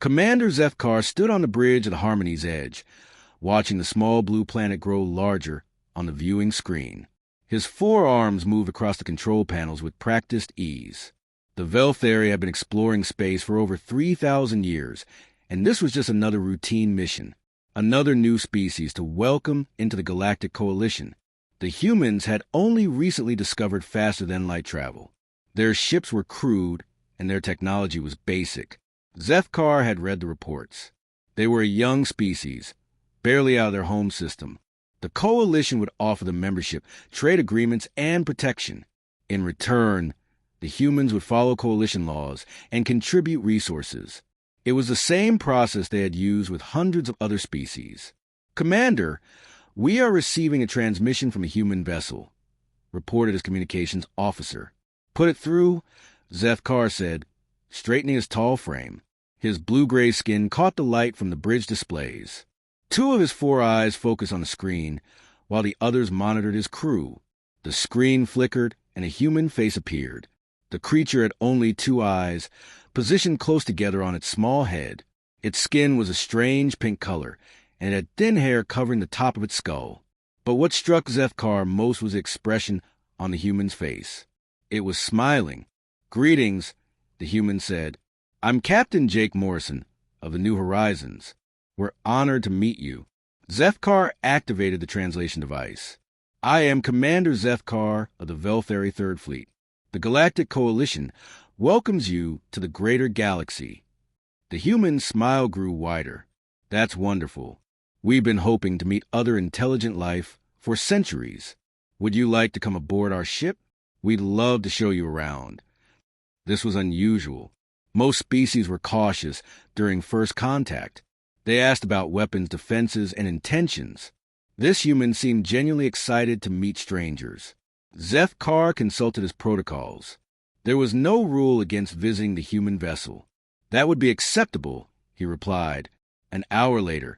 Commander Zefkar stood on the bridge at Harmony's edge, watching the small blue planet grow larger on the viewing screen. His forearms moved across the control panels with practiced ease. The Velthari had been exploring space for over 3,000 years, and this was just another routine mission, another new species to welcome into the Galactic Coalition. The humans had only recently discovered faster-than-light travel. Their ships were crude, and their technology was basic. Zefkar had read the reports. They were a young species, barely out of their home system. The Coalition would offer them membership, trade agreements, and protection. In return, the humans would follow Coalition laws and contribute resources. It was the same process they had used with hundreds of other species. "Commander, we are receiving a transmission from a human vessel," reported his communications officer. "Put it through," Zefkar said, straightening his tall frame. His blue-gray skin caught the light from the bridge displays. Two of his four eyes focused on the screen, while the others monitored his crew. The screen flickered, and a human face appeared. The creature had only two eyes, positioned close together on its small head. Its skin was a strange pink color, and it had thin hair covering the top of its skull. But what struck Zefkar most was the expression on the human's face. It was smiling. "Greetings," the human said. "I'm Captain Jake Morrison of the New Horizons. We're honored to meet you." Zefkar activated the translation device. "I am Commander Zefkar of the Velthari Third Fleet. The Galactic Coalition welcomes you to the greater galaxy." The human's smile grew wider. "That's wonderful. We've been hoping to meet other intelligent life for centuries. Would you like to come aboard our ship? We'd love to show you around." This was unusual. Most species were cautious during first contact. They asked about weapons, defenses, and intentions. This human seemed genuinely excited to meet strangers. Zefkar consulted his protocols. There was no rule against visiting the human vessel. "That would be acceptable," he replied. An hour later,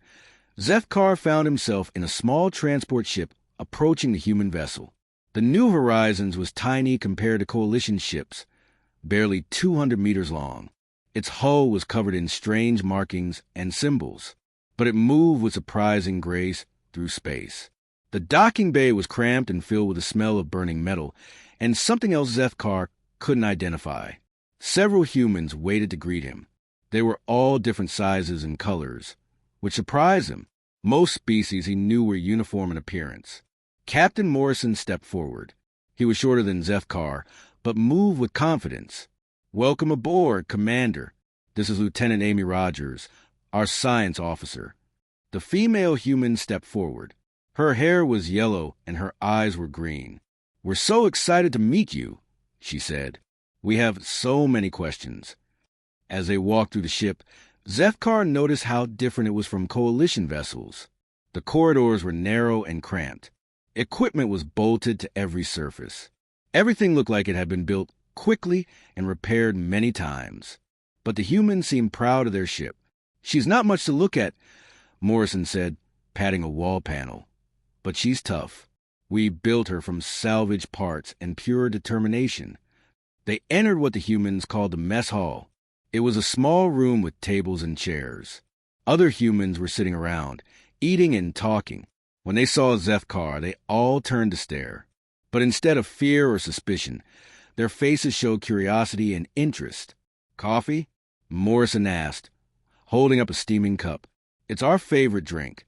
Zefkar found himself in a small transport ship approaching the human vessel. The New Horizons was tiny compared to Coalition ships, barely 200 meters long. Its hull was covered in strange markings and symbols, but it moved with surprising grace through space. The docking bay was cramped and filled with the smell of burning metal, and something else Zefkar couldn't identify. Several humans waited to greet him. They were all different sizes and colors, which surprised him. Most species he knew were uniform in appearance. Captain Morrison stepped forward. He was shorter than Zefkar, but moved with confidence. "Welcome aboard, Commander. This is Lieutenant Amy Rogers, our science officer." The female human stepped forward. Her hair was yellow and her eyes were green. "We're so excited to meet you," she said. "We have so many questions." As they walked through the ship, Zefkar noticed how different it was from Coalition vessels. The corridors were narrow and cramped. Equipment was bolted to every surface. Everything looked like it had been built quickly and repaired many times. But the humans seemed proud of their ship. "She's not much to look at," Morrison said, patting a wall panel. "But she's tough. We built her from salvaged parts and pure determination." They entered what the humans called the mess hall. It was a small room with tables and chairs. Other humans were sitting around, eating and talking. When they saw Zefkar, they all turned to stare. But instead of fear or suspicion, their faces showed curiosity and interest. "Coffee?" Morrison asked, holding up a steaming cup. "It's our favorite drink."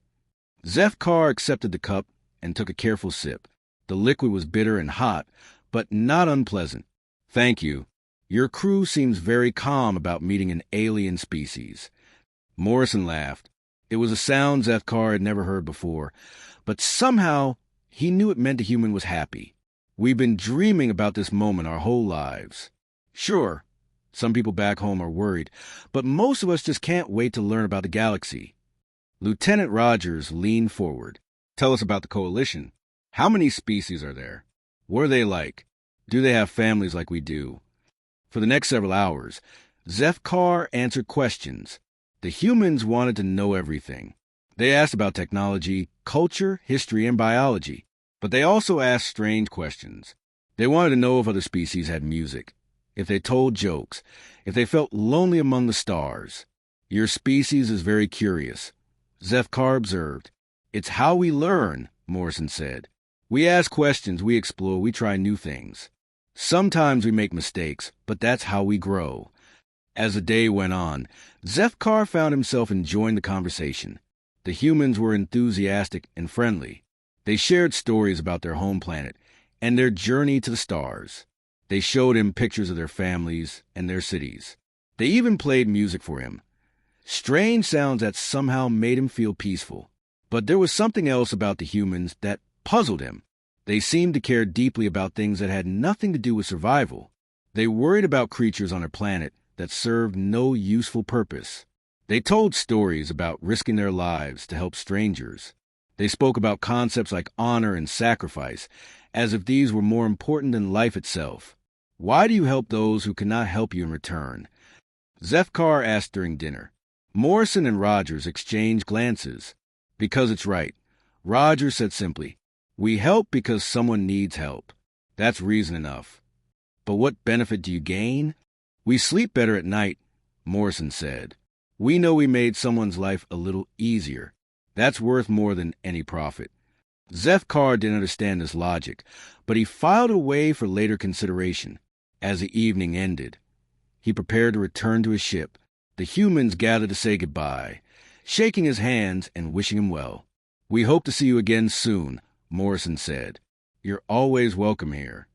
Zefkar accepted the cup and took a careful sip. The liquid was bitter and hot, but not unpleasant. "Thank you. Your crew seems very calm about meeting an alien species." Morrison laughed. It was a sound Zefkar had never heard before, but somehow he knew it meant the human was happy. "We've been dreaming about this moment our whole lives." "Sure, some people back home are worried, but most of us just can't wait to learn about the galaxy." Lieutenant Rogers leaned forward. "Tell us about the Coalition. How many species are there? What are they like? Do they have families like we do?" For the next several hours, Zefkar answered questions. The humans wanted to know everything. They asked about technology, culture, history, and biology. But they also asked strange questions. They wanted to know if other species had music, if they told jokes, if they felt lonely among the stars. Your species is very curious, Zefkar observed. It's how we learn, Morrison said. We ask questions, we explore, we try new things. Sometimes we make mistakes, but that's how we grow. As the day went on, Zefkar found himself enjoying the conversation. The humans were enthusiastic and friendly. They shared stories about their home planet and their journey to the stars. They showed him pictures of their families and their cities. They even played music for him. Strange sounds that somehow made him feel peaceful. But there was something else about the humans that puzzled him. They seemed to care deeply about things that had nothing to do with survival. They worried about creatures on their planet that served no useful purpose. They told stories about risking their lives to help strangers. They spoke about concepts like honor and sacrifice, as if these were more important than life itself. Why do you help those who cannot help you in return? Zefkar asked during dinner. Morrison and Rogers exchanged glances. Because it's right. Rogers said simply, "We help because someone needs help. That's reason enough." "But what benefit do you gain?" "We sleep better at night," Morrison said. "We know we made someone's life a little easier. That's worth more than any profit." Zefkar didn't understand this logic, but he filed away for later consideration. As the evening ended, he prepared to return to his ship. The humans gathered to say goodbye, shaking his hands and wishing him well. "We hope to see you again soon," Morrison said. "You're always welcome here."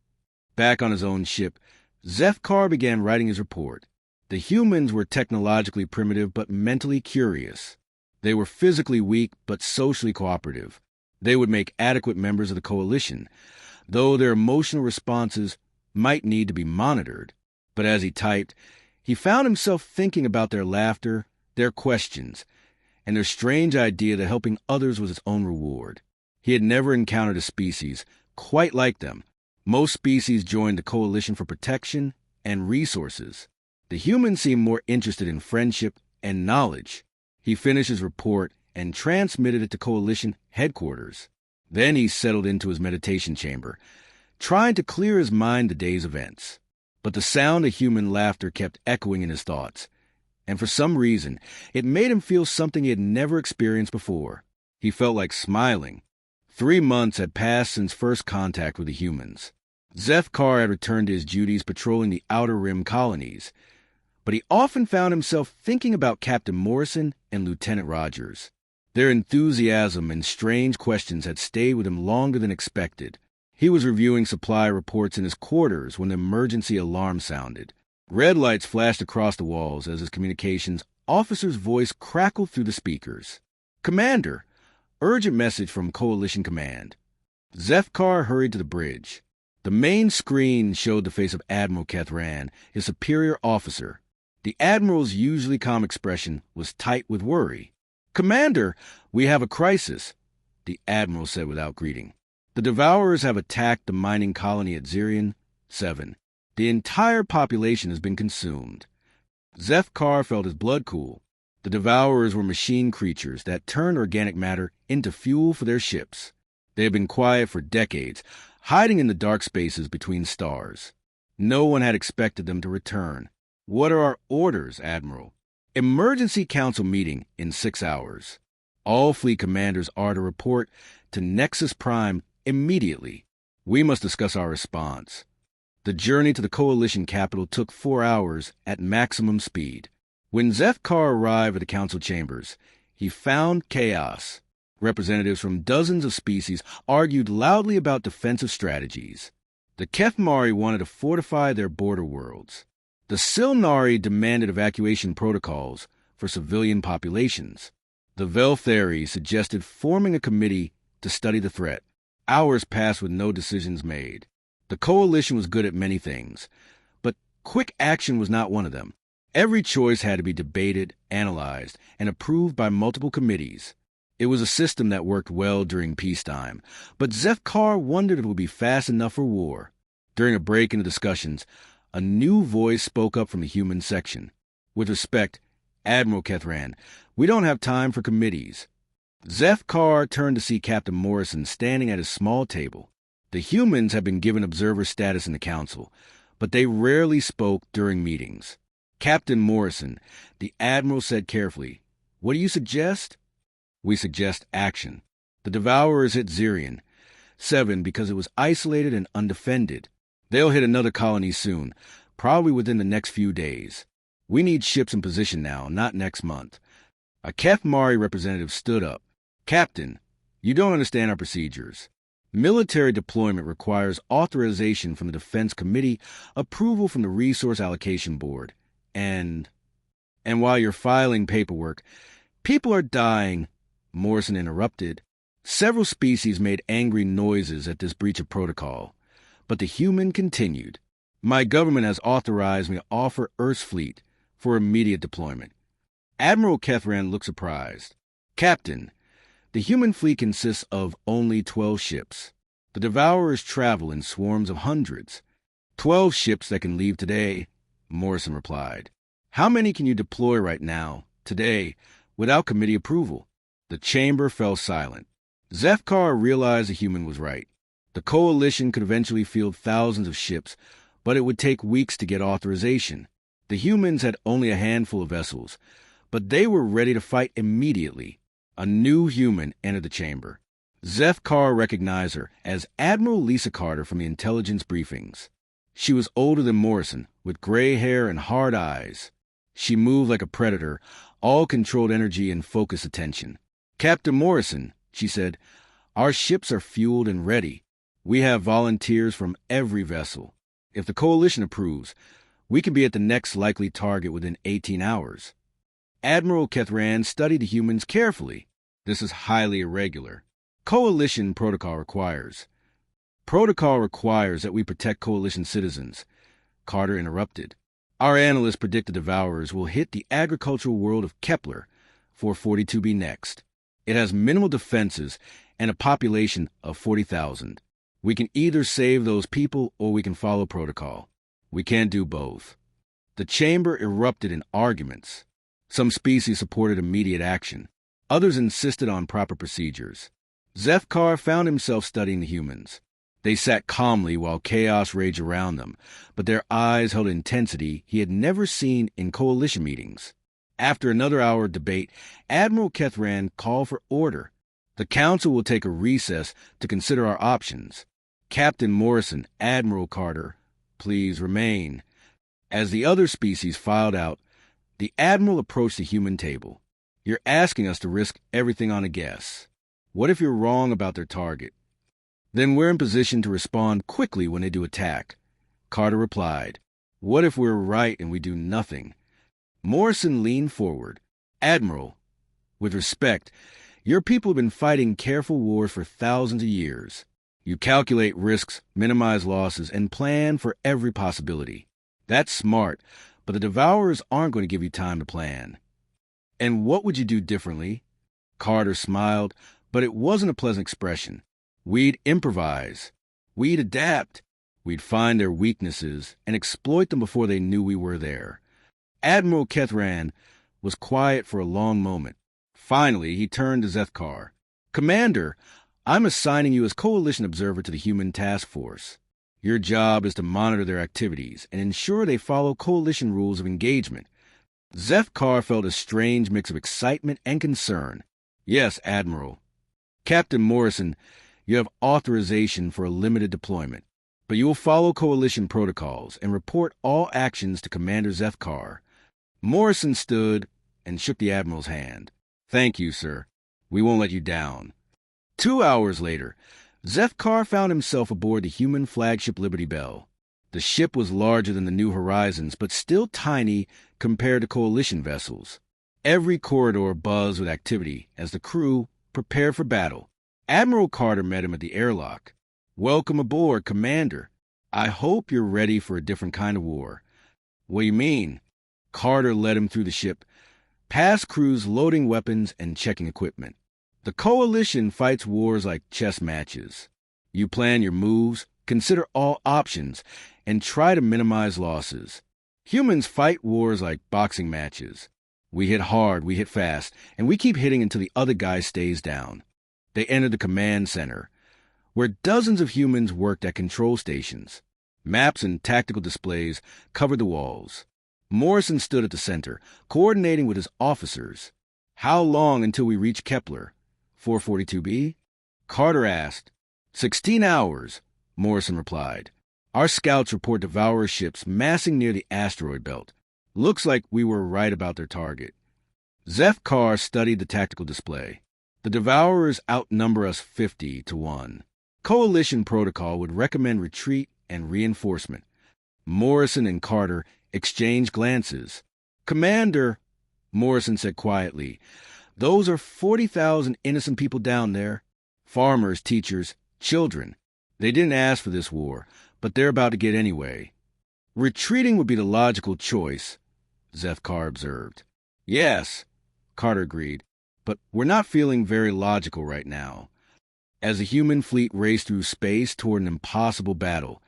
Back on his own ship, Zefkar began writing his report. The humans were technologically primitive but mentally curious. They were physically weak but socially cooperative. They would make adequate members of the coalition, though their emotional responses might need to be monitored. But as he typed, he found himself thinking about their laughter, their questions, and their strange idea that helping others was its own reward. He had never encountered a species quite like them. Most species joined the coalition for protection and resources. The humans seemed more interested in friendship and knowledge. He finished his report and transmitted it to coalition headquarters. Then he settled into his meditation chamber, trying to clear his mind the day's events. But the sound of human laughter kept echoing in his thoughts, and for some reason, it made him feel something he had never experienced before. He felt like smiling. 3 months had passed since first contact with the humans. Zefkar had returned to his duties patrolling the Outer Rim colonies, but he often found himself thinking about Captain Morrison and Lieutenant Rogers. Their enthusiasm and strange questions had stayed with him longer than expected. He was reviewing supply reports in his quarters when the emergency alarm sounded. Red lights flashed across the walls as his communications officer's voice crackled through the speakers. "Commander! Urgent message from Coalition Command." Zefkar hurried to the bridge. The main screen showed the face of Admiral Kethran, his superior officer. The Admiral's usually calm expression was tight with worry. "Commander, we have a crisis," the Admiral said without greeting. "The Devourers have attacked the mining colony at Zirion 7. The entire population has been consumed." Zefkar felt his blood cool. The Devourers were machine creatures that turned organic matter into fuel for their ships. They had been quiet for decades, hiding in the dark spaces between stars. No one had expected them to return. "What are our orders, Admiral?" "Emergency Council meeting in 6 hours. All fleet commanders are to report to Nexus Prime immediately. We must discuss our response." The journey to the Coalition capital took 4 hours at maximum speed. When Zefkar arrived at the council chambers, he found chaos. Representatives from dozens of species argued loudly about defensive strategies. The Kefmari wanted to fortify their border worlds. The Silnari demanded evacuation protocols for civilian populations. The Veltheri suggested forming a committee to study the threat. Hours passed with no decisions made. The coalition was good at many things, but quick action was not one of them. Every choice had to be debated, analyzed, and approved by multiple committees. It was a system that worked well during peacetime, but Zefkar wondered if it would be fast enough for war. During a break in the discussions, a new voice spoke up from the human section. "With respect, Admiral Kethran, we don't have time for committees." Zefkar turned to see Captain Morrison standing at his small table. The humans had been given observer status in the council, but they rarely spoke during meetings. Captain Morrison, the Admiral said carefully, "What do you suggest?" "We suggest action. The Devourers hit Zirion 7 because it was isolated and undefended. They'll hit another colony soon, probably within the next few days. We need ships in position now, not next month." A Kef Mari representative stood up. "Captain, you don't understand our procedures. Military deployment requires authorization from the Defense Committee, approval from the Resource Allocation Board, and while you're filing paperwork, people are dying," Morrison interrupted. Several species made angry noises at this breach of protocol, but the human continued. "My government has authorized me to offer Earth's fleet for immediate deployment." Admiral Kethran looked surprised. "Captain, the human fleet consists of only 12 ships. The Devourers travel in swarms of hundreds. 12 ships that can leave today," Morrison replied. "How many can you deploy right now, today, without committee approval?" The chamber fell silent. Zefkar realized the human was right. The coalition could eventually field thousands of ships, but it would take weeks to get authorization. The humans had only a handful of vessels, but they were ready to fight immediately. A new human entered the chamber. Zefkar recognized her as Admiral Lisa Carter from the intelligence briefings. She was older than Morrison, with gray hair and hard eyes. She moved like a predator, all controlled energy and focused attention. "Captain Morrison," she said, "our ships are fueled and ready. We have volunteers from every vessel. If the coalition approves, we can be at the next likely target within 18 hours. Admiral Kethran studied the humans carefully. "This is highly irregular. Coalition protocol requires that we protect coalition citizens," Carter interrupted. "Our analysts predict the Devourers will hit the agricultural world of Kepler 442b next. It has minimal defenses and a population of 40,000. We can either save those people or we can follow protocol. We can't do both." The chamber erupted in arguments. Some species supported immediate action. Others insisted on proper procedures. Zefkar found himself studying the humans. They sat calmly while chaos raged around them, but their eyes held intensity he had never seen in coalition meetings. After another hour of debate, Admiral Kethran called for order. "The Council will take a recess to consider our options. Captain Morrison, Admiral Carter, please remain." As the other species filed out, the Admiral approached the human table. "You're asking us to risk everything on a guess. What if you're wrong about their target? Then we're in position to respond quickly when they do attack." Carter replied, "What if we're right and we do nothing?" Morrison leaned forward. "Admiral, with respect, your people have been fighting careful wars for thousands of years. You calculate risks, minimize losses, and plan for every possibility. That's smart, but the Devourers aren't going to give you time to plan." "And what would you do differently?" Carter smiled, but it wasn't a pleasant expression. "We'd improvise. We'd adapt. We'd find their weaknesses and exploit them before they knew we were there." Admiral Kethran was quiet for a long moment. Finally, he turned to Zefkar. "Commander, I'm assigning you as coalition observer to the human task force. Your job is to monitor their activities and ensure they follow coalition rules of engagement." Zefkar felt a strange mix of excitement and concern. "Yes, Admiral." "Captain Morrison, you have authorization for a limited deployment, but you will follow coalition protocols and report all actions to Commander Zefkar." Morrison stood and shook the Admiral's hand. "Thank you, sir. We won't let you down." 2 hours later, Zefkar found himself aboard the human flagship Liberty Bell. The ship was larger than the New Horizons, but still tiny compared to coalition vessels. Every corridor buzzed with activity as the crew prepared for battle. Admiral Carter met him at the airlock. "Welcome aboard, Commander. I hope you're ready for a different kind of war." "What do you mean?" Carter led him through the ship, past crews loading weapons and checking equipment. "The Coalition fights wars like chess matches. You plan your moves, consider all options, and try to minimize losses. Humans fight wars like boxing matches. We hit hard, we hit fast, and we keep hitting until the other guy stays down." They entered the command center, where dozens of humans worked at control stations. Maps and tactical displays covered the walls. Morrison stood at the center, coordinating with his officers. How long until we reach Kepler? 442b? Carter asked. 16 hours, Morrison replied. Our scouts report Devourer ships massing near the asteroid belt. Looks like we were right about their target. Zeph Carr studied the tactical display. The Devourers outnumber us 50 to 1. Coalition protocol would recommend retreat and reinforcement. Morrison and Carter exchanged glances. Commander, Morrison said quietly, those are 40,000 innocent people down there. Farmers, teachers, children. They didn't ask for this war, but they're about to get anyway. Retreating would be the logical choice, Zeph Carr observed. Yes, Carter agreed, but we're not feeling very logical right now. As the human fleet raced through space toward an impossible battle,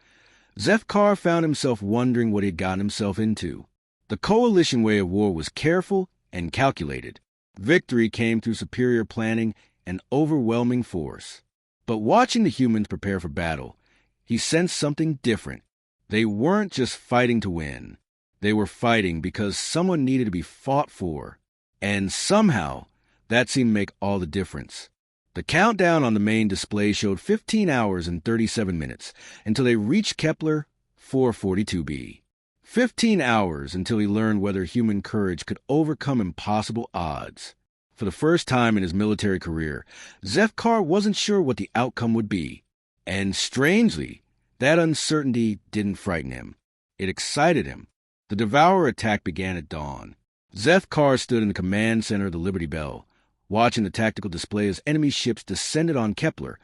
Zeph Carr found himself wondering what he'd gotten himself into. The Coalition way of war was careful and calculated. Victory came through superior planning and overwhelming force. But watching the humans prepare for battle, he sensed something different. They weren't just fighting to win. They were fighting because someone needed to be fought for. And somehow, that seemed to make all the difference. The countdown on the main display showed 15 hours and 37 minutes until they reached Kepler 442b. 15 hours until he learned whether human courage could overcome impossible odds. For the first time in his military career, Zeph Carr wasn't sure what the outcome would be. And strangely, that uncertainty didn't frighten him. It excited him. The Devourer attack began at dawn. Zeph Carr stood in the command center of the Liberty Bell, watching the tactical display as enemy ships descended on Kepler,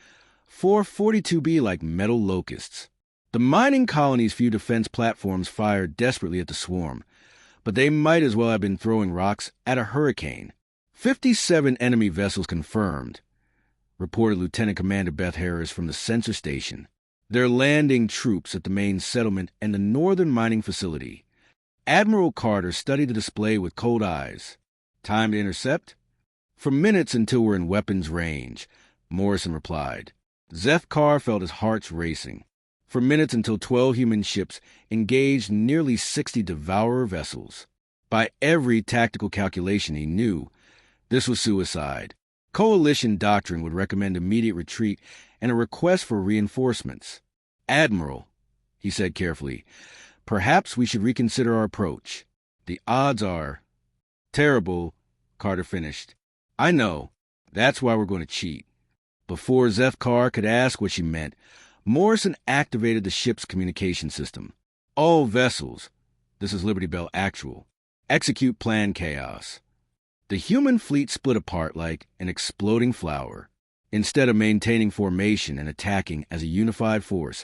442b like metal locusts. The mining colony's few defense platforms fired desperately at the swarm, but they might as well have been throwing rocks at a hurricane. 57 enemy vessels confirmed, reported Lieutenant Commander Beth Harris from the sensor station. They're landing troops at the main settlement and the northern mining facility. Admiral Carter studied the display with cold eyes. Time to intercept? For minutes until we're in weapons range, Morrison replied. Zeph Carr felt his heart racing. For minutes until 12 human ships engaged nearly 60 Devourer vessels. By every tactical calculation he knew, this was suicide. Coalition doctrine would recommend immediate retreat and a request for reinforcements. Admiral, he said carefully, perhaps we should reconsider our approach. The odds are terrible, Carter finished. I know. That's why we're going to cheat. Before Zeph Carr could ask what she meant, Morrison activated the ship's communication system. All vessels, this is Liberty Bell Actual, execute plan chaos. The human fleet split apart like an exploding flower. Instead of maintaining formation and attacking as a unified force,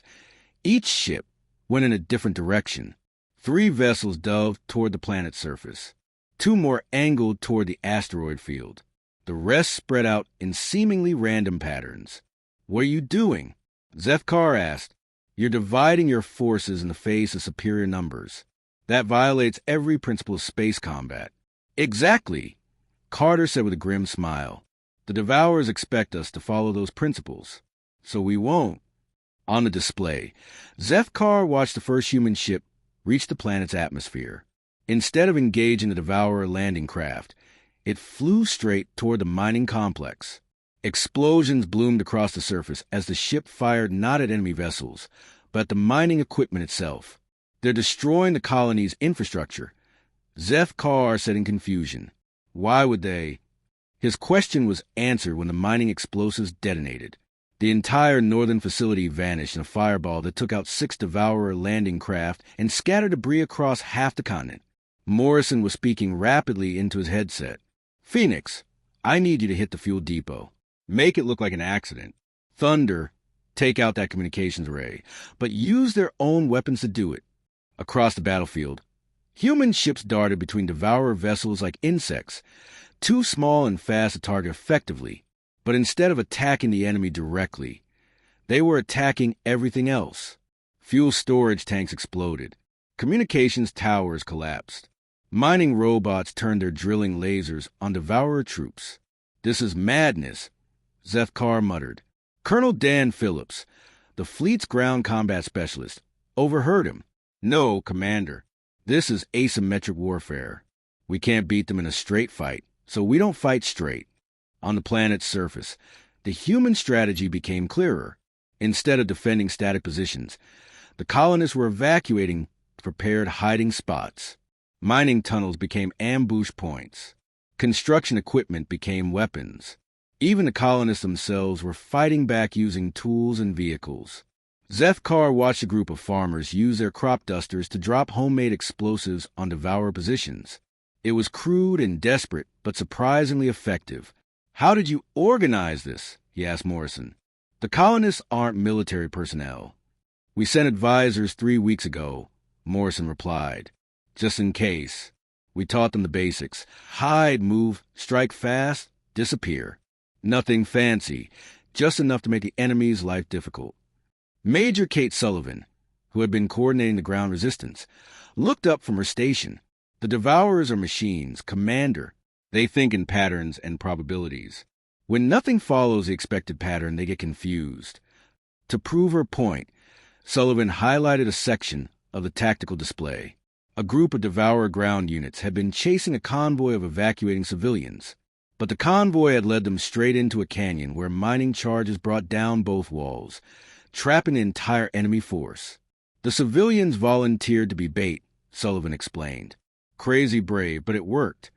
each ship went in a different direction. 3 vessels dove toward the planet's surface. 2 more angled toward the asteroid field. The rest spread out in seemingly random patterns. What are you doing? Zeph Carr asked. You're dividing your forces in the face of superior numbers. That violates every principle of space combat. Exactly, Carter said with a grim smile. The Devourers expect us to follow those principles. So we won't. On the display, Zeph Carr watched the first human ship reach the planet's atmosphere. Instead of engaging the Devourer landing craft, it flew straight toward the mining complex. Explosions bloomed across the surface as the ship fired not at enemy vessels, but at the mining equipment itself. They're destroying the colony's infrastructure, Zeph Carr said in confusion. Why would they? His question was answered when the mining explosives detonated. The entire northern facility vanished in a fireball that took out 6 Devourer landing craft and scattered debris across half the continent. Morrison was speaking rapidly into his headset. Phoenix, I need you to hit the fuel depot. Make it look like an accident. Thunder, take out that communications array, but use their own weapons to do it. Across the battlefield, human ships darted between Devourer vessels like insects, too small and fast to target effectively. But instead of attacking the enemy directly, they were attacking everything else. Fuel storage tanks exploded. Communications towers collapsed. Mining robots turned their drilling lasers on Devourer troops. This is madness, Zeph Carr muttered. Colonel Dan Phillips, the fleet's ground combat specialist, overheard him. No, Commander. This is asymmetric warfare. We can't beat them in a straight fight, so we don't fight straight. On the planet's surface, the human strategy became clearer. Instead of defending static positions, the colonists were evacuating prepared hiding spots. Mining tunnels became ambush points. Construction equipment became weapons. Even the colonists themselves were fighting back using tools and vehicles. Zethkar watched a group of farmers use their crop dusters to drop homemade explosives on devourer positions. It was crude and desperate, but surprisingly effective. "How did you organize this?" he asked Morrison. "The colonists aren't military personnel. We sent advisors 3 weeks ago," Morrison replied. "Just in case. We taught them the basics. Hide, move, strike fast, disappear. Nothing fancy, just enough to make the enemy's life difficult." Major Kate Sullivan, who had been coordinating the ground resistance, looked up from her station. "The Devourers are machines, Commander. They think in patterns and probabilities. When nothing follows the expected pattern, they get confused." To prove her point, Sullivan highlighted a section of the tactical display. A group of Devourer ground units had been chasing a convoy of evacuating civilians, but the convoy had led them straight into a canyon where mining charges brought down both walls, trapping the entire enemy force. "The civilians volunteered to be bait," Sullivan explained. "Crazy brave, but it worked."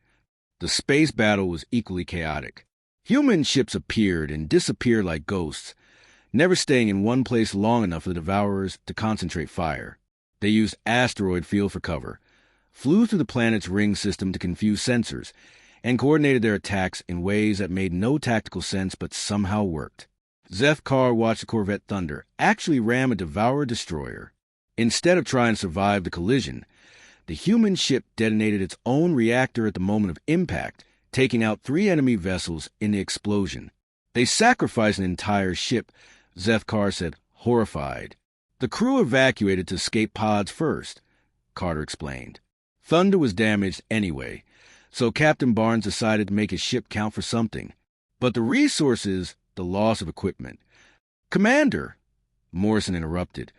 The space battle was equally chaotic. Human ships appeared and disappeared like ghosts, never staying in one place long enough for the Devourers to concentrate fire. They used asteroid field for cover, flew through the planet's ring system to confuse sensors, and coordinated their attacks in ways that made no tactical sense but somehow worked. Zethkar watched the Corvette Thunder actually ram a Devourer destroyer. Instead of trying to survive the collision, the human ship detonated its own reactor at the moment of impact, taking out 3 enemy vessels in the explosion. "They sacrificed an entire ship," Zethkar said, horrified. "The crew evacuated to escape pods first," Carter explained. Thunder was damaged anyway, so Captain Barnes decided to make his ship count for something. But the resources, the loss of equipment. "Commander," Morrison interrupted,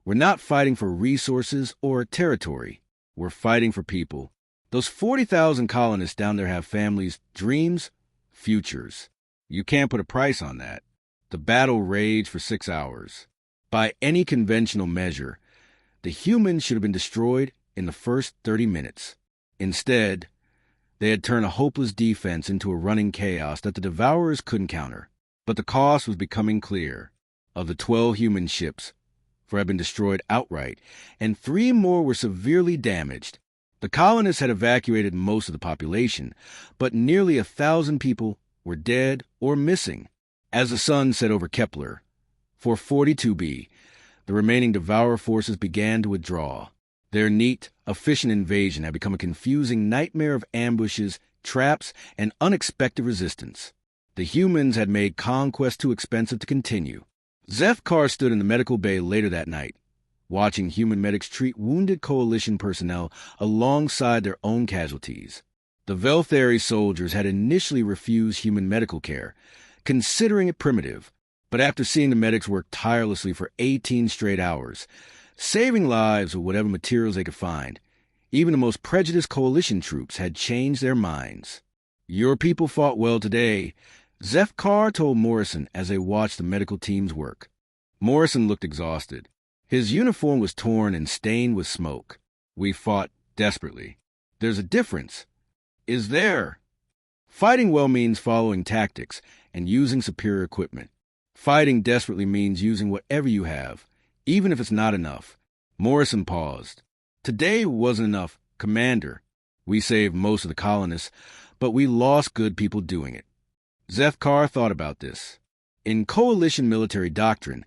"we're not fighting for resources or territory. We're fighting for people. Those 40,000 colonists down there have families, dreams, futures. You can't put a price on that." The battle raged for 6 hours. By any conventional measure, the humans should have been destroyed in the first 30 minutes. Instead, they had turned a hopeless defense into a running chaos that the Devourers couldn't counter. But the cost was becoming clear. Of the 12 human ships, 4 had been destroyed outright, and 3 more were severely damaged. The colonists had evacuated most of the population, but nearly 1,000 people were dead or missing. As the sun set over Kepler, for 42b, the remaining Devourer forces began to withdraw. Their neat, efficient invasion had become a confusing nightmare of ambushes, traps, and unexpected resistance. The humans had made conquest too expensive to continue. Zethkar stood in the medical bay later that night, watching human medics treat wounded Coalition personnel alongside their own casualties. The Velthari soldiers had initially refused human medical care, considering it primitive, but after seeing the medics work tirelessly for 18 straight hours, saving lives with whatever materials they could find, even the most prejudiced Coalition troops had changed their minds. "Your people fought well today," Zethkar told Morrison as they watched the medical team's work. Morrison looked exhausted. His uniform was torn and stained with smoke. "We fought desperately." "There's a difference." "Is there?" Fighting well means following tactics and using superior equipment. Fighting desperately means using whatever you have, even if it's not enough. Morrison paused. "Today wasn't enough, Commander. We saved most of the colonists, but we lost good people doing it." Zethkar thought about this. In Coalition military doctrine,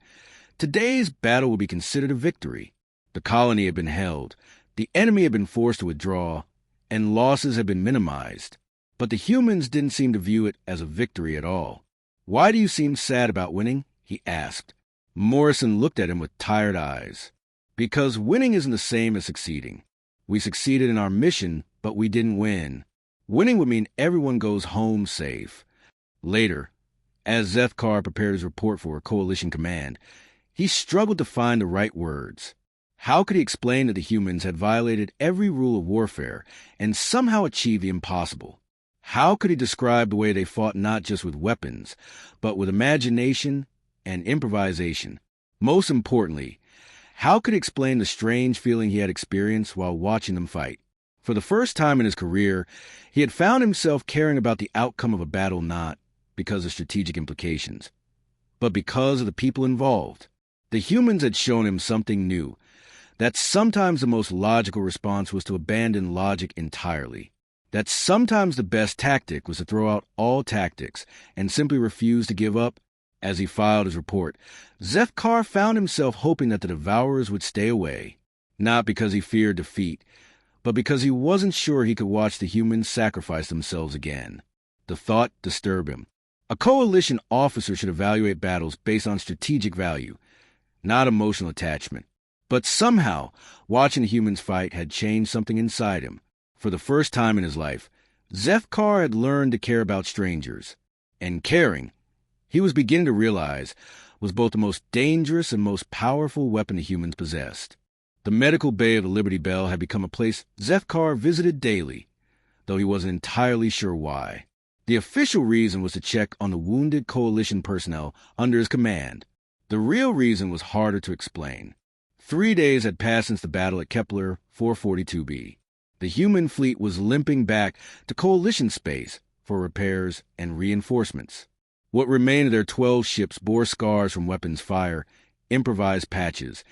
today's battle would be considered a victory. The colony had been held, the enemy had been forced to withdraw, and losses had been minimized. But the humans didn't seem to view it as a victory at all. "Why do you seem sad about winning?" he asked. Morrison looked at him with tired eyes. "Because winning isn't the same as succeeding. We succeeded in our mission, but we didn't win. Winning would mean everyone goes home safe." Later, as Zethkar prepared his report for Coalition Command, he struggled to find the right words. How could he explain that the humans had violated every rule of warfare and somehow achieved the impossible? How could he describe the way they fought not just with weapons, but with imagination and improvisation? Most importantly, how could he explain the strange feeling he had experienced while watching them fight? For the first time in his career, he had found himself caring about the outcome of a battle not because of strategic implications, but because of the people involved. The humans had shown him something new, that sometimes the most logical response was to abandon logic entirely, that sometimes the best tactic was to throw out all tactics and simply refuse to give up. As he filed his report, Zefkar found himself hoping that the Devourers would stay away, not because he feared defeat, but because he wasn't sure he could watch the humans sacrifice themselves again. The thought disturbed him. A coalition officer should evaluate battles based on strategic value, not emotional attachment. But somehow, watching the humans fight had changed something inside him. For the first time in his life, Zefkar had learned to care about strangers. And caring, he was beginning to realize, was both the most dangerous and most powerful weapon the humans possessed. The medical bay of the Liberty Bell had become a place Zefkar visited daily, though he wasn't entirely sure why. The official reason was to check on the wounded coalition personnel under his command. The real reason was harder to explain. 3 days had passed since the battle at Kepler 442b. The human fleet was limping back to coalition space for repairs and reinforcements. What remained of their 12 ships bore scars from weapons fire, improvised patches,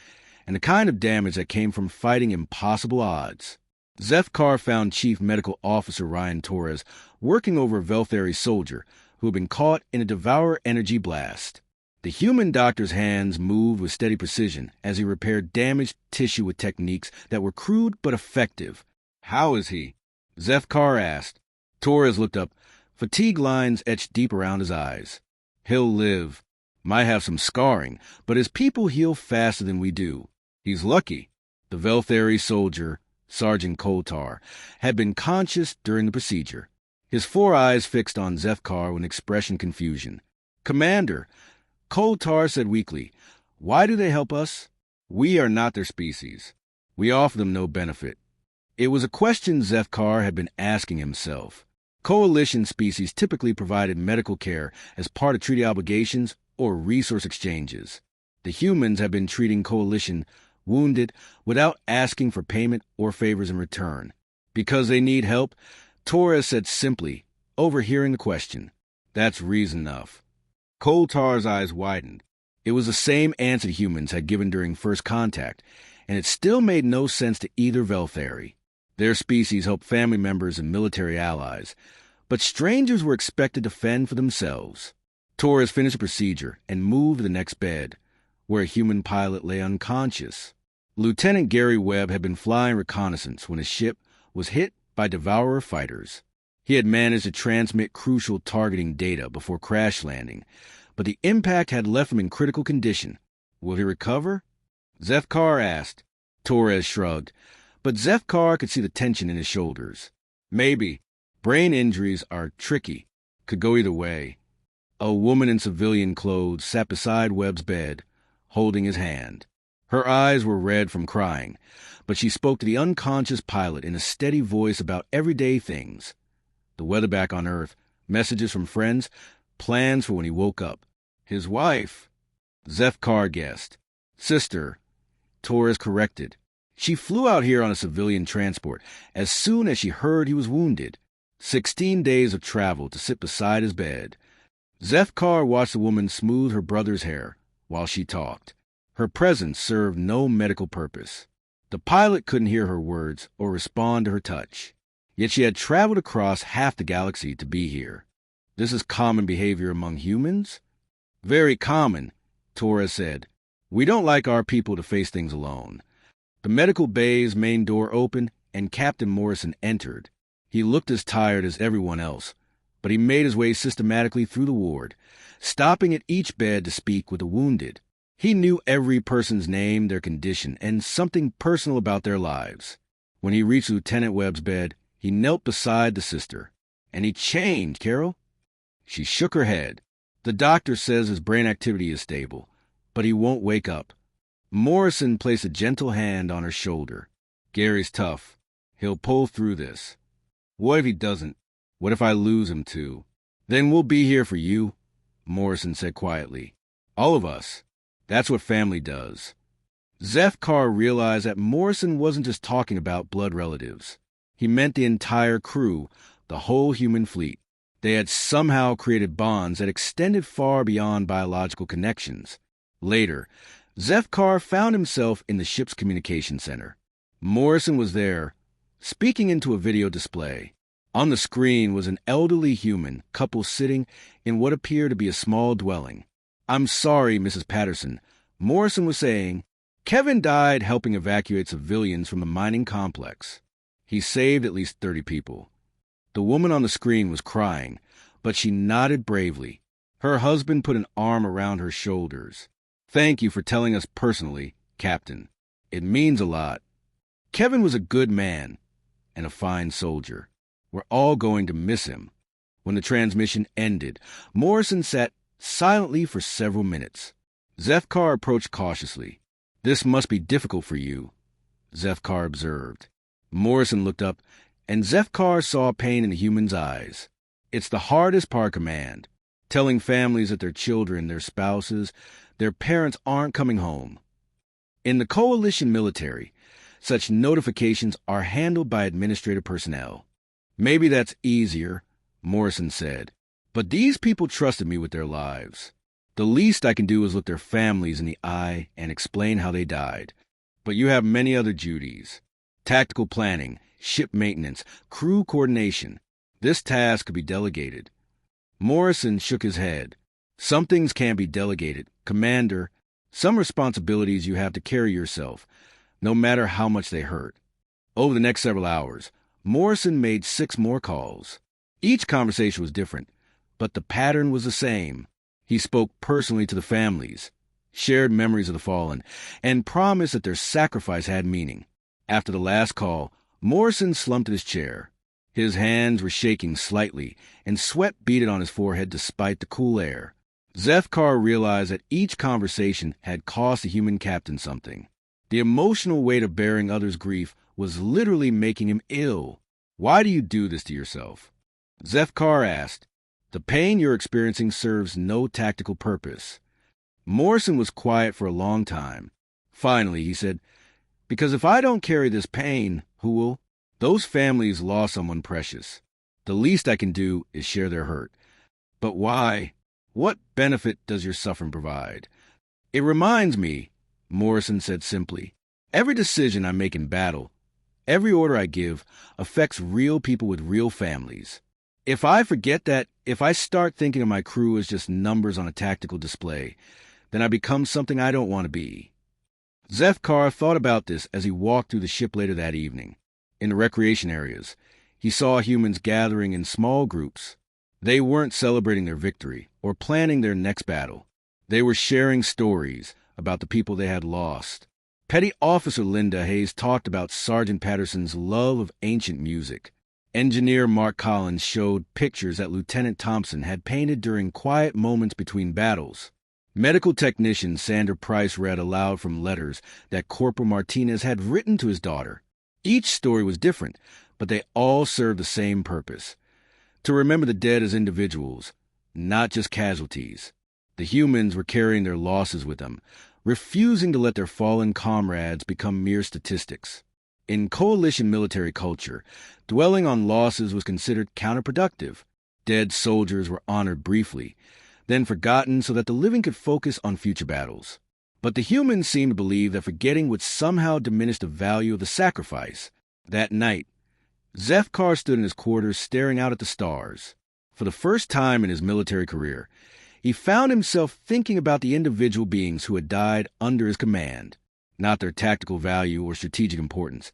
and the kind of damage that came from fighting impossible odds. Zefkar found Chief Medical Officer Ryan Torres working over a Velthari soldier who had been caught in a Devourer energy blast. The human doctor's hands moved with steady precision as he repaired damaged tissue with techniques that were crude but effective. "How is he?" Zefkar asked. Torres looked up, fatigue lines etched deep around his eyes. "He'll live. Might have some scarring, but his people heal faster than we do. He's lucky." The Velthari soldier, Sergeant Koltar, had been conscious during the procedure. His 4 eyes fixed on Zefkar with an expression confusion. "Commander," Koltar said weakly, "why do they help us? We are not their species. We offer them no benefit." It was a question Zefkar had been asking himself. Coalition species typically provided medical care as part of treaty obligations or resource exchanges. The humans had been treating Coalition wounded without asking for payment or favors in return. Because they need help, Torres said simply, overhearing the question. "That's reason enough." Koltar's eyes widened. It was the same answer the humans had given during first contact, and it still made no sense to either Velthari. Their species helped family members and military allies, but strangers were expected to fend for themselves. Torres finished the procedure and moved to the next bed, where a human pilot lay unconscious. Lieutenant Gary Webb had been flying reconnaissance when his ship was hit by Devourer fighters. He had managed to transmit crucial targeting data before crash landing, but the impact had left him in critical condition. "Will he recover?" Zefkar asked. Torres shrugged, but Zefkar could see the tension in his shoulders. "Maybe. Brain injuries are tricky. Could go either way." A woman in civilian clothes sat beside Webb's bed, holding his hand. Her eyes were red from crying, but she spoke to the unconscious pilot in a steady voice about everyday things. The weather back on Earth, messages from friends, plans for when he woke up. His wife, Zefkar guessed. "Sister," Torres corrected. "She flew out here on a civilian transport as soon as she heard he was wounded. 16 days of travel to sit beside his bed." Zefkar watched the woman smooth her brother's hair while she talked. Her presence served no medical purpose. The pilot couldn't hear her words or respond to her touch. Yet she had traveled across half the galaxy to be here. "This is common behavior among humans?" "Very common," Torres said. "We don't like our people to face things alone." The medical bay's main door opened, and Captain Morrison entered. He looked as tired as everyone else, but he made his way systematically through the ward, stopping at each bed to speak with the wounded. He knew every person's name, their condition, and something personal about their lives. When he reached Lieutenant Webb's bed, he knelt beside the sister. "And he changed, Carol?" She shook her head. "The doctor says his brain activity is stable, but he won't wake up." Morrison placed a gentle hand on her shoulder. Gary's tough. He'll pull through this. What if he doesn't? What if I lose him too? Then we'll be here for you, Morrison said quietly. All of us. That's what family does. Zefkar realized that Morrison wasn't just talking about blood relatives. He meant the entire crew, the whole human fleet. They had somehow created bonds that extended far beyond biological connections. Later, Zefkar found himself in the ship's communication center. Morrison was there, speaking into a video display. On the screen was an elderly human couple sitting in what appeared to be a small dwelling. "I'm sorry, Mrs. Patterson," Morrison was saying. "Kevin died helping evacuate civilians from the mining complex. He saved at least 30 people. The woman on the screen was crying, but she nodded bravely. Her husband put an arm around her shoulders. "Thank you for telling us personally, Captain. It means a lot. Kevin was a good man and a fine soldier. We're all going to miss him." When the transmission ended, Morrison sat silently for several minutes. Zefkar approached cautiously. "This must be difficult for you," Zefkar observed. Morrison looked up, and Zefkar saw pain in the human's eyes. "It's the hardest part, Command. Telling families that their children, their spouses, their parents aren't coming home. In the coalition military, such notifications are handled by administrative personnel. Maybe that's easier," Morrison said. "But these people trusted me with their lives. The least I can do is look their families in the eye and explain how they died. But you have many other duties. Tactical planning, ship maintenance, crew coordination. This task could be delegated." Morrison shook his head. "Some things can't be delegated, Commander. Some responsibilities you have to carry yourself, no matter how much they hurt." Over the next several hours, Morrison made 6 more calls. Each conversation was different, but the pattern was the same. He spoke personally to the families, shared memories of the fallen, and promised that their sacrifice had meaning. After the last call, Morrison slumped in his chair. His hands were shaking slightly, and sweat beaded on his forehead despite the cool air. Zefkar realized that each conversation had cost the human captain something. The emotional weight of bearing others' grief was literally making him ill. "Why do you do this to yourself?" Zefkar asked. "The pain you're experiencing serves no tactical purpose." Morrison was quiet for a long time. Finally, he said, "Because if I don't carry this pain, who will? Those families lost someone precious. The least I can do is share their hurt. But why? What benefit does your suffering provide?" "It reminds me," Morrison said simply, "every decision I make in battle, every order I give, affects real people with real families. If I forget that, if I start thinking of my crew as just numbers on a tactical display, then I become something I don't want to be." Zefkar thought about this as he walked through the ship later that evening. In the recreation areas, he saw humans gathering in small groups. They weren't celebrating their victory or planning their next battle. They were sharing stories about the people they had lost. Petty Officer Linda Hayes talked about Sergeant Patterson's love of ancient music. Engineer Mark Collins showed pictures that Lieutenant Thompson had painted during quiet moments between battles. Medical technician Sandra Price read aloud from letters that Corporal Martinez had written to his daughter. Each story was different, but they all served the same purpose: to remember the dead as individuals, not just casualties. The humans were carrying their losses with them, refusing to let their fallen comrades become mere statistics. In coalition military culture, dwelling on losses was considered counterproductive. Dead soldiers were honored briefly, then forgotten so that the living could focus on future battles. But the humans seemed to believe that forgetting would somehow diminish the value of the sacrifice. That night, Zefkar stood in his quarters staring out at the stars. For the first time in his military career, he found himself thinking about the individual beings who had died under his command. Not their tactical value or strategic importance,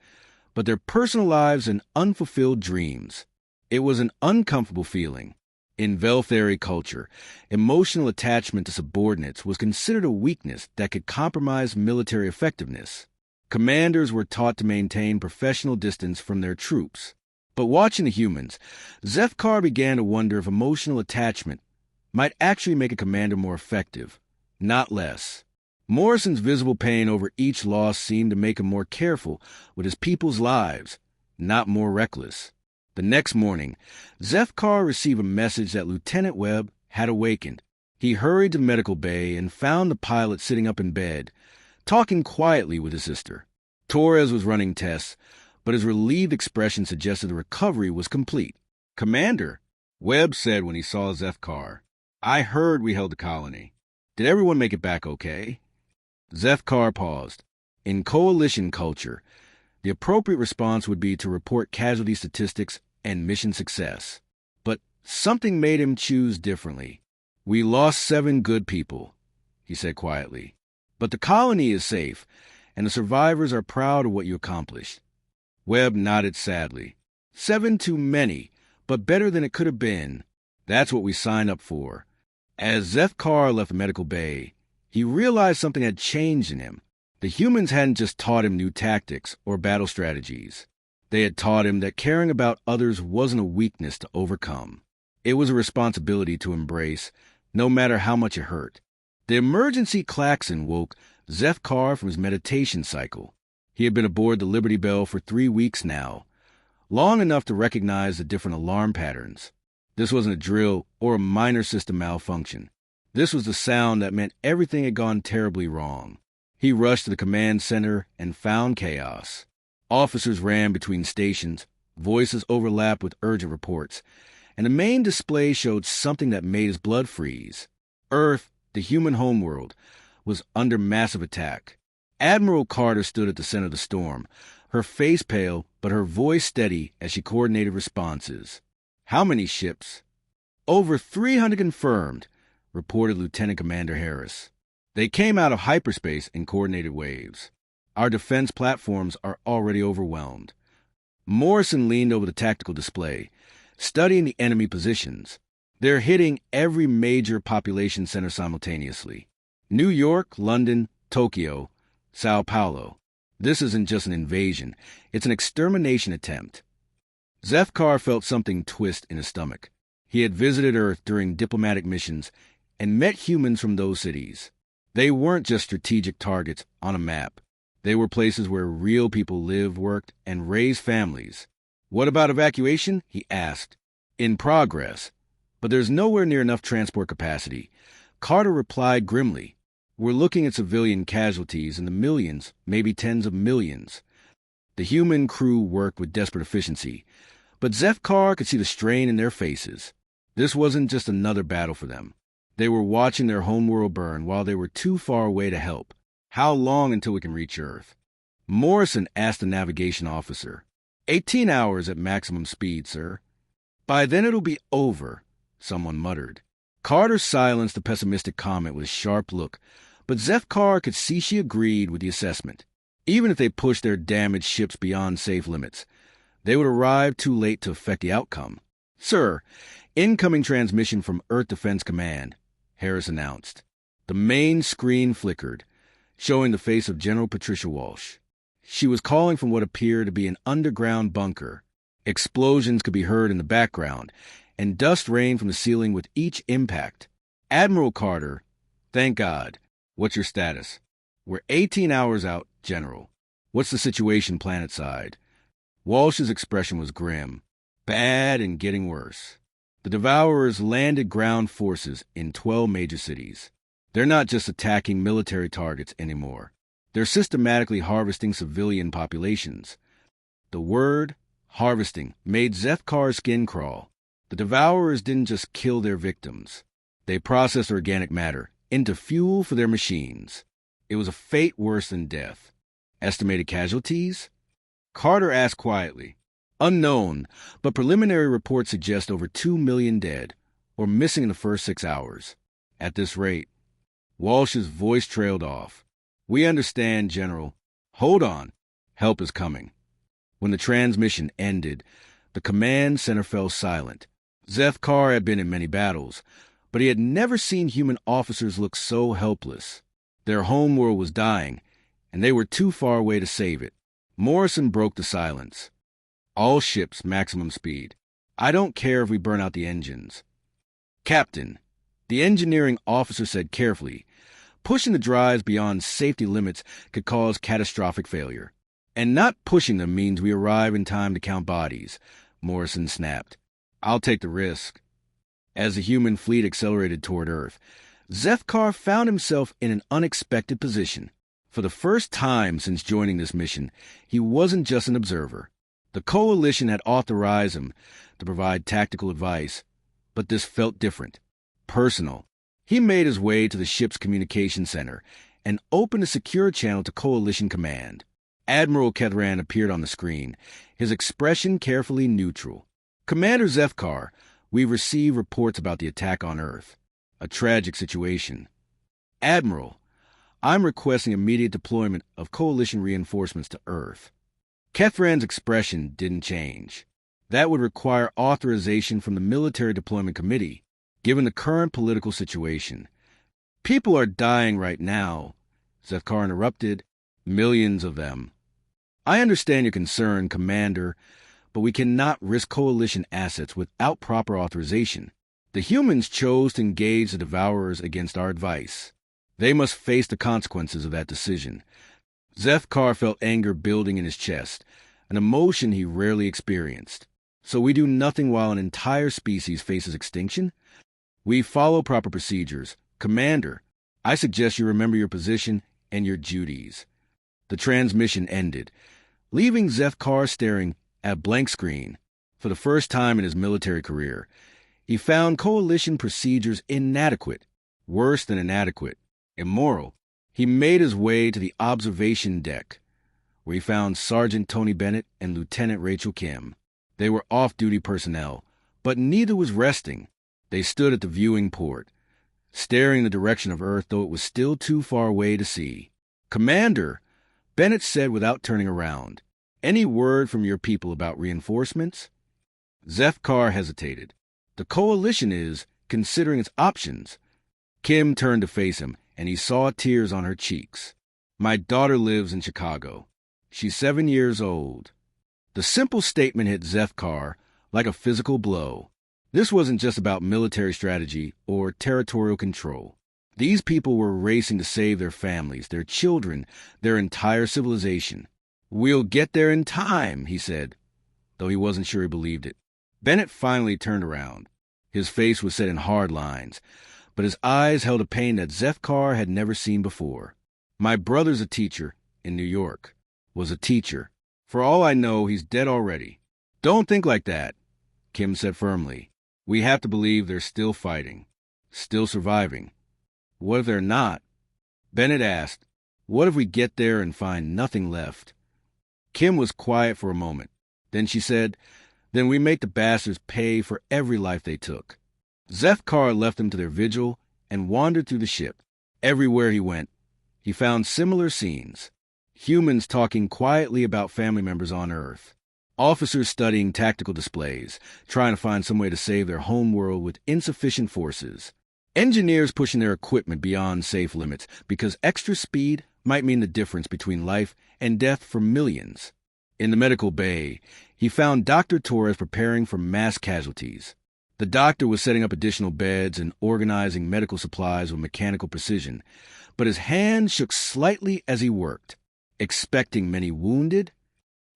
but their personal lives and unfulfilled dreams. It was an uncomfortable feeling. In Velthari culture, emotional attachment to subordinates was considered a weakness that could compromise military effectiveness. Commanders were taught to maintain professional distance from their troops. But watching the humans, Zefkar began to wonder if emotional attachment might actually make a commander more effective, not less. Morrison's visible pain over each loss seemed to make him more careful with his people's lives, not more reckless. The next morning, Zefkar received a message that Lieutenant Webb had awakened. He hurried to medical bay and found the pilot sitting up in bed, talking quietly with his sister. Torres was running tests, but his relieved expression suggested the recovery was complete. "Commander," Webb said when he saw Zefkar, "I heard we held the colony. Did everyone make it back okay?" Zefkar paused. In coalition culture, the appropriate response would be to report casualty statistics and mission success. But something made him choose differently. "We lost 7 good people," he said quietly. "But the colony is safe, and the survivors are proud of what you accomplished." Webb nodded sadly. 7 too many, but better than it could have been. That's what we signed up for. As Zefkar left the medical bay, he realized something had changed in him. The humans hadn't just taught him new tactics or battle strategies. They had taught him that caring about others wasn't a weakness to overcome. It was a responsibility to embrace, no matter how much it hurt. The emergency klaxon woke Zefkar from his meditation cycle. He had been aboard the Liberty Bell for 3 weeks now, long enough to recognize the different alarm patterns. This wasn't a drill or a minor system malfunction. This was the sound that meant everything had gone terribly wrong. He rushed to the command center and found chaos. Officers ran between stations, voices overlapped with urgent reports, and the main display showed something that made his blood freeze. Earth, the human homeworld, was under massive attack. Admiral Carter stood at the center of the storm, her face pale but her voice steady as she coordinated responses. "How many ships?" "Over 300 confirmed," reported Lieutenant Commander Harris. "They came out of hyperspace in coordinated waves. Our defense platforms are already overwhelmed." Morrison leaned over the tactical display, studying the enemy positions. "They're hitting every major population center simultaneously. New York, London, Tokyo, Sao Paulo. This isn't just an invasion, it's an extermination attempt." Zefkar felt something twist in his stomach. He had visited Earth during diplomatic missions and met humans from those cities. They weren't just strategic targets on a map. They were places where real people lived, worked, and raised families. "What about evacuation?" he asked. "In progress, but there's nowhere near enough transport capacity." Carter replied grimly. "We're looking at civilian casualties in the millions, maybe tens of millions." The human crew worked with desperate efficiency, but Zefkar could see the strain in their faces. This wasn't just another battle for them. They were watching their homeworld burn while they were too far away to help. "How long until we can reach Earth?" Morrison asked the navigation officer. 18 hours at maximum speed, sir." "By then it'll be over," someone muttered. Carter silenced the pessimistic comment with a sharp look, but Zefkar could see she agreed with the assessment. Even if they pushed their damaged ships beyond safe limits, they would arrive too late to affect the outcome. "Sir, incoming transmission from Earth Defense Command," Harris announced. The main screen flickered, showing the face of General Patricia Walsh. She was calling from what appeared to be an underground bunker. Explosions could be heard in the background, and dust rained from the ceiling with each impact. "Admiral Carter, thank God. What's your status?" "We're 18 hours out, General." "What's the situation planetside?" Walsh's expression was grim. "Bad and getting worse. The Devourers landed ground forces in 12 major cities. They're not just attacking military targets anymore. They're systematically harvesting civilian populations." The word, harvesting, made Zefkar's skin crawl. The Devourers didn't just kill their victims. They processed organic matter into fuel for their machines. It was a fate worse than death. "Estimated casualties?" Carter asked quietly. "Unknown, but preliminary reports suggest over 2 million dead, or missing in the first 6 hours. At this rate." Walsh's voice trailed off. "We understand, General. Hold on. Help is coming." When the transmission ended, the command center fell silent. Zefkar had been in many battles, but he had never seen human officers look so helpless. Their homeworld was dying, and they were too far away to save it. Morrison broke the silence. "All ships, maximum speed. I don't care if we burn out the engines." "Captain," the engineering officer said carefully, Pushing the drives beyond safety limits could cause catastrophic failure. And not pushing them means we arrive in time to count bodies, Morrison snapped. I'll take the risk. As the human fleet accelerated toward Earth, Zefkar found himself in an unexpected position. For the first time since joining this mission, he wasn't just an observer. The Coalition had authorized him to provide tactical advice, but this felt different, personal. He made his way to the ship's communication center and opened a secure channel to Coalition Command. Admiral Kethran appeared on the screen, his expression carefully neutral. Commander Zefkar, we've received reports about the attack on Earth. A tragic situation. Admiral, I'm requesting immediate deployment of Coalition reinforcements to Earth. Kethran's expression didn't change. That would require authorization from the Military Deployment Committee, given the current political situation. People are dying right now, Zefkar interrupted. Millions of them. I understand your concern, Commander, but we cannot risk Coalition assets without proper authorization. The humans chose to engage the Devourers against our advice. They must face the consequences of that decision. Zefkar felt anger building in his chest, an emotion he rarely experienced. So we do nothing while an entire species faces extinction? We follow proper procedures. Commander, I suggest you remember your position and your duties. The transmission ended, leaving Zefkar staring at a blank screen. For the first time in his military career, he found Coalition procedures inadequate, worse than inadequate, immoral. He made his way to the observation deck, where he found Sergeant Tony Bennett and Lieutenant Rachel Kim. They were off-duty personnel, but neither was resting. They stood at the viewing port, staring in the direction of Earth, though it was still too far away to see. Commander, Bennett said without turning around, any word from your people about reinforcements? Zefkar hesitated. The Coalition is considering its options. Kim turned to face him, and he saw tears on her cheeks. My daughter lives in Chicago. She's 7 years old. The simple statement hit Zefkar like a physical blow. This wasn't just about military strategy or territorial control. These people were racing to save their families, their children, their entire civilization. We'll get there in time, he said, though he wasn't sure he believed it. Bennett finally turned around. His face was set in hard lines, but his eyes held a pain that Zefkar had never seen before. My brother's a teacher in New York. Was a teacher. For all I know, he's dead already. Don't think like that, Kim said firmly. We have to believe they're still fighting, still surviving. What if they're not? Bennett asked, what if we get there and find nothing left? Kim was quiet for a moment. Then she said, then we make the bastards pay for every life they took. Zefkar left them to their vigil and wandered through the ship. Everywhere he went, he found similar scenes. Humans talking quietly about family members on Earth. Officers studying tactical displays, trying to find some way to save their home world with insufficient forces. Engineers pushing their equipment beyond safe limits because extra speed might mean the difference between life and death for millions. In the medical bay, he found Dr. Torres preparing for mass casualties. The doctor was setting up additional beds and organizing medical supplies with mechanical precision, but his hand shook slightly as he worked. Expecting many wounded?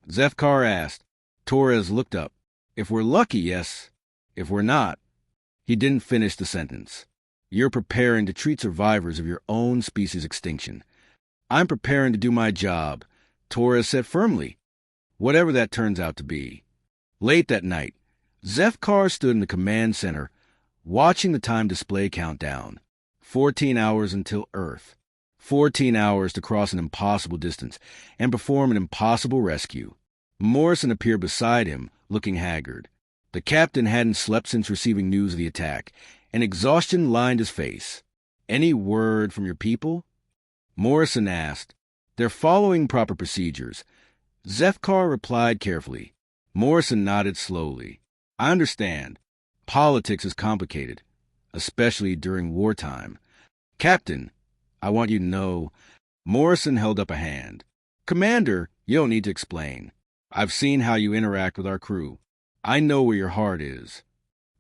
Zefkar asked. Torres looked up. If we're lucky, yes. If we're not. He didn't finish the sentence. You're preparing to treat survivors of your own species' extinction. I'm preparing to do my job, Torres said firmly, whatever that turns out to be. Late that night, Zefkar stood in the command center, watching the time display count down. 14 hours until Earth. 14 hours to cross an impossible distance and perform an impossible rescue. Morrison appeared beside him, looking haggard. The captain hadn't slept since receiving news of the attack, and exhaustion lined his face. Any word from your people? Morrison asked. They're following proper procedures. Zefkar replied carefully. Morrison nodded slowly. I understand. Politics is complicated, especially during wartime. Captain, I want you to know. Morrison held up a hand. Commander, you don't need to explain. I've seen how you interact with our crew. I know where your heart is.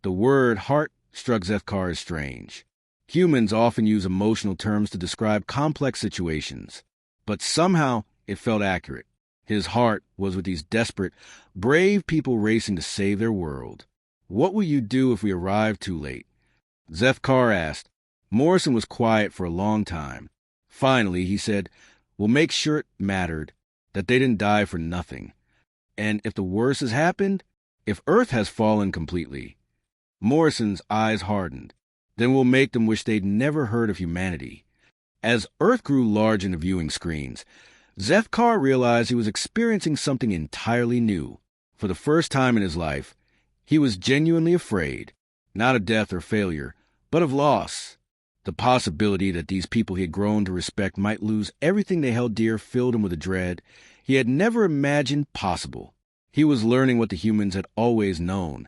The word heart struck Zefkar as strange. Humans often use emotional terms to describe complex situations, but somehow it felt accurate. His heart was with these desperate, brave people racing to save their world. "What will you do if we arrive too late?" Zefkar asked. Morrison was quiet for a long time. Finally, he said, "We'll make sure it mattered, that they didn't die for nothing. And if the worst has happened, if Earth has fallen completely." Morrison's eyes hardened. "Then we'll make them wish they'd never heard of humanity." As Earth grew large in the viewing screens, Zefkar realized he was experiencing something entirely new. For the first time in his life, he was genuinely afraid, not of death or failure, but of loss. The possibility that these people he had grown to respect might lose everything they held dear filled him with a dread he had never imagined possible. He was learning what the humans had always known,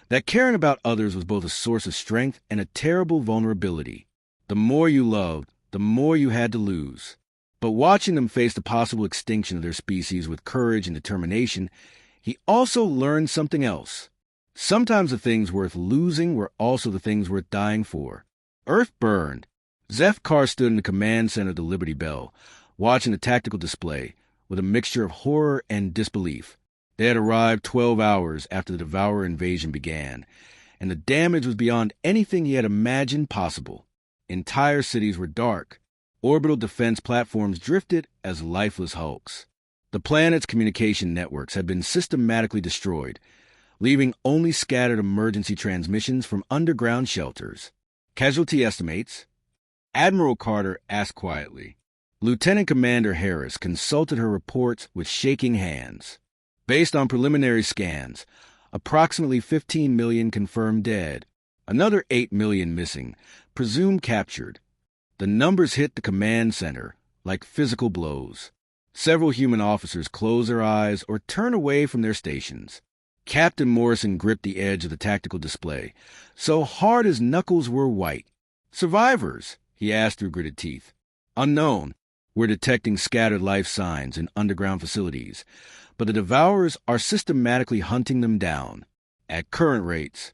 that caring about others was both a source of strength and a terrible vulnerability. The more you loved, the more you had to lose. But watching them face the possible extinction of their species with courage and determination, he also learned something else. Sometimes the things worth losing were also the things worth dying for. Earth burned. Zefkar stood in the command center of the Liberty Bell, watching the tactical display with a mixture of horror and disbelief. They had arrived 12 hours after the Devourer invasion began, and the damage was beyond anything he had imagined possible. Entire cities were dark. Orbital defense platforms drifted as lifeless hulks. The planet's communication networks had been systematically destroyed, leaving only scattered emergency transmissions from underground shelters. "Casualty estimates?" Admiral Carter asked quietly. Lieutenant Commander Harris consulted her reports with shaking hands. "Based on preliminary scans, approximately 15 million confirmed dead, another 8 million missing, presumed captured." The numbers hit the command center like physical blows. Several human officers closed their eyes or turned away from their stations. Captain Morrison gripped the edge of the tactical display, so hard his knuckles were white. "Survivors?" he asked through gritted teeth. "Unknown. We're detecting scattered life signs in underground facilities, but the Devourers are systematically hunting them down. At current rates..."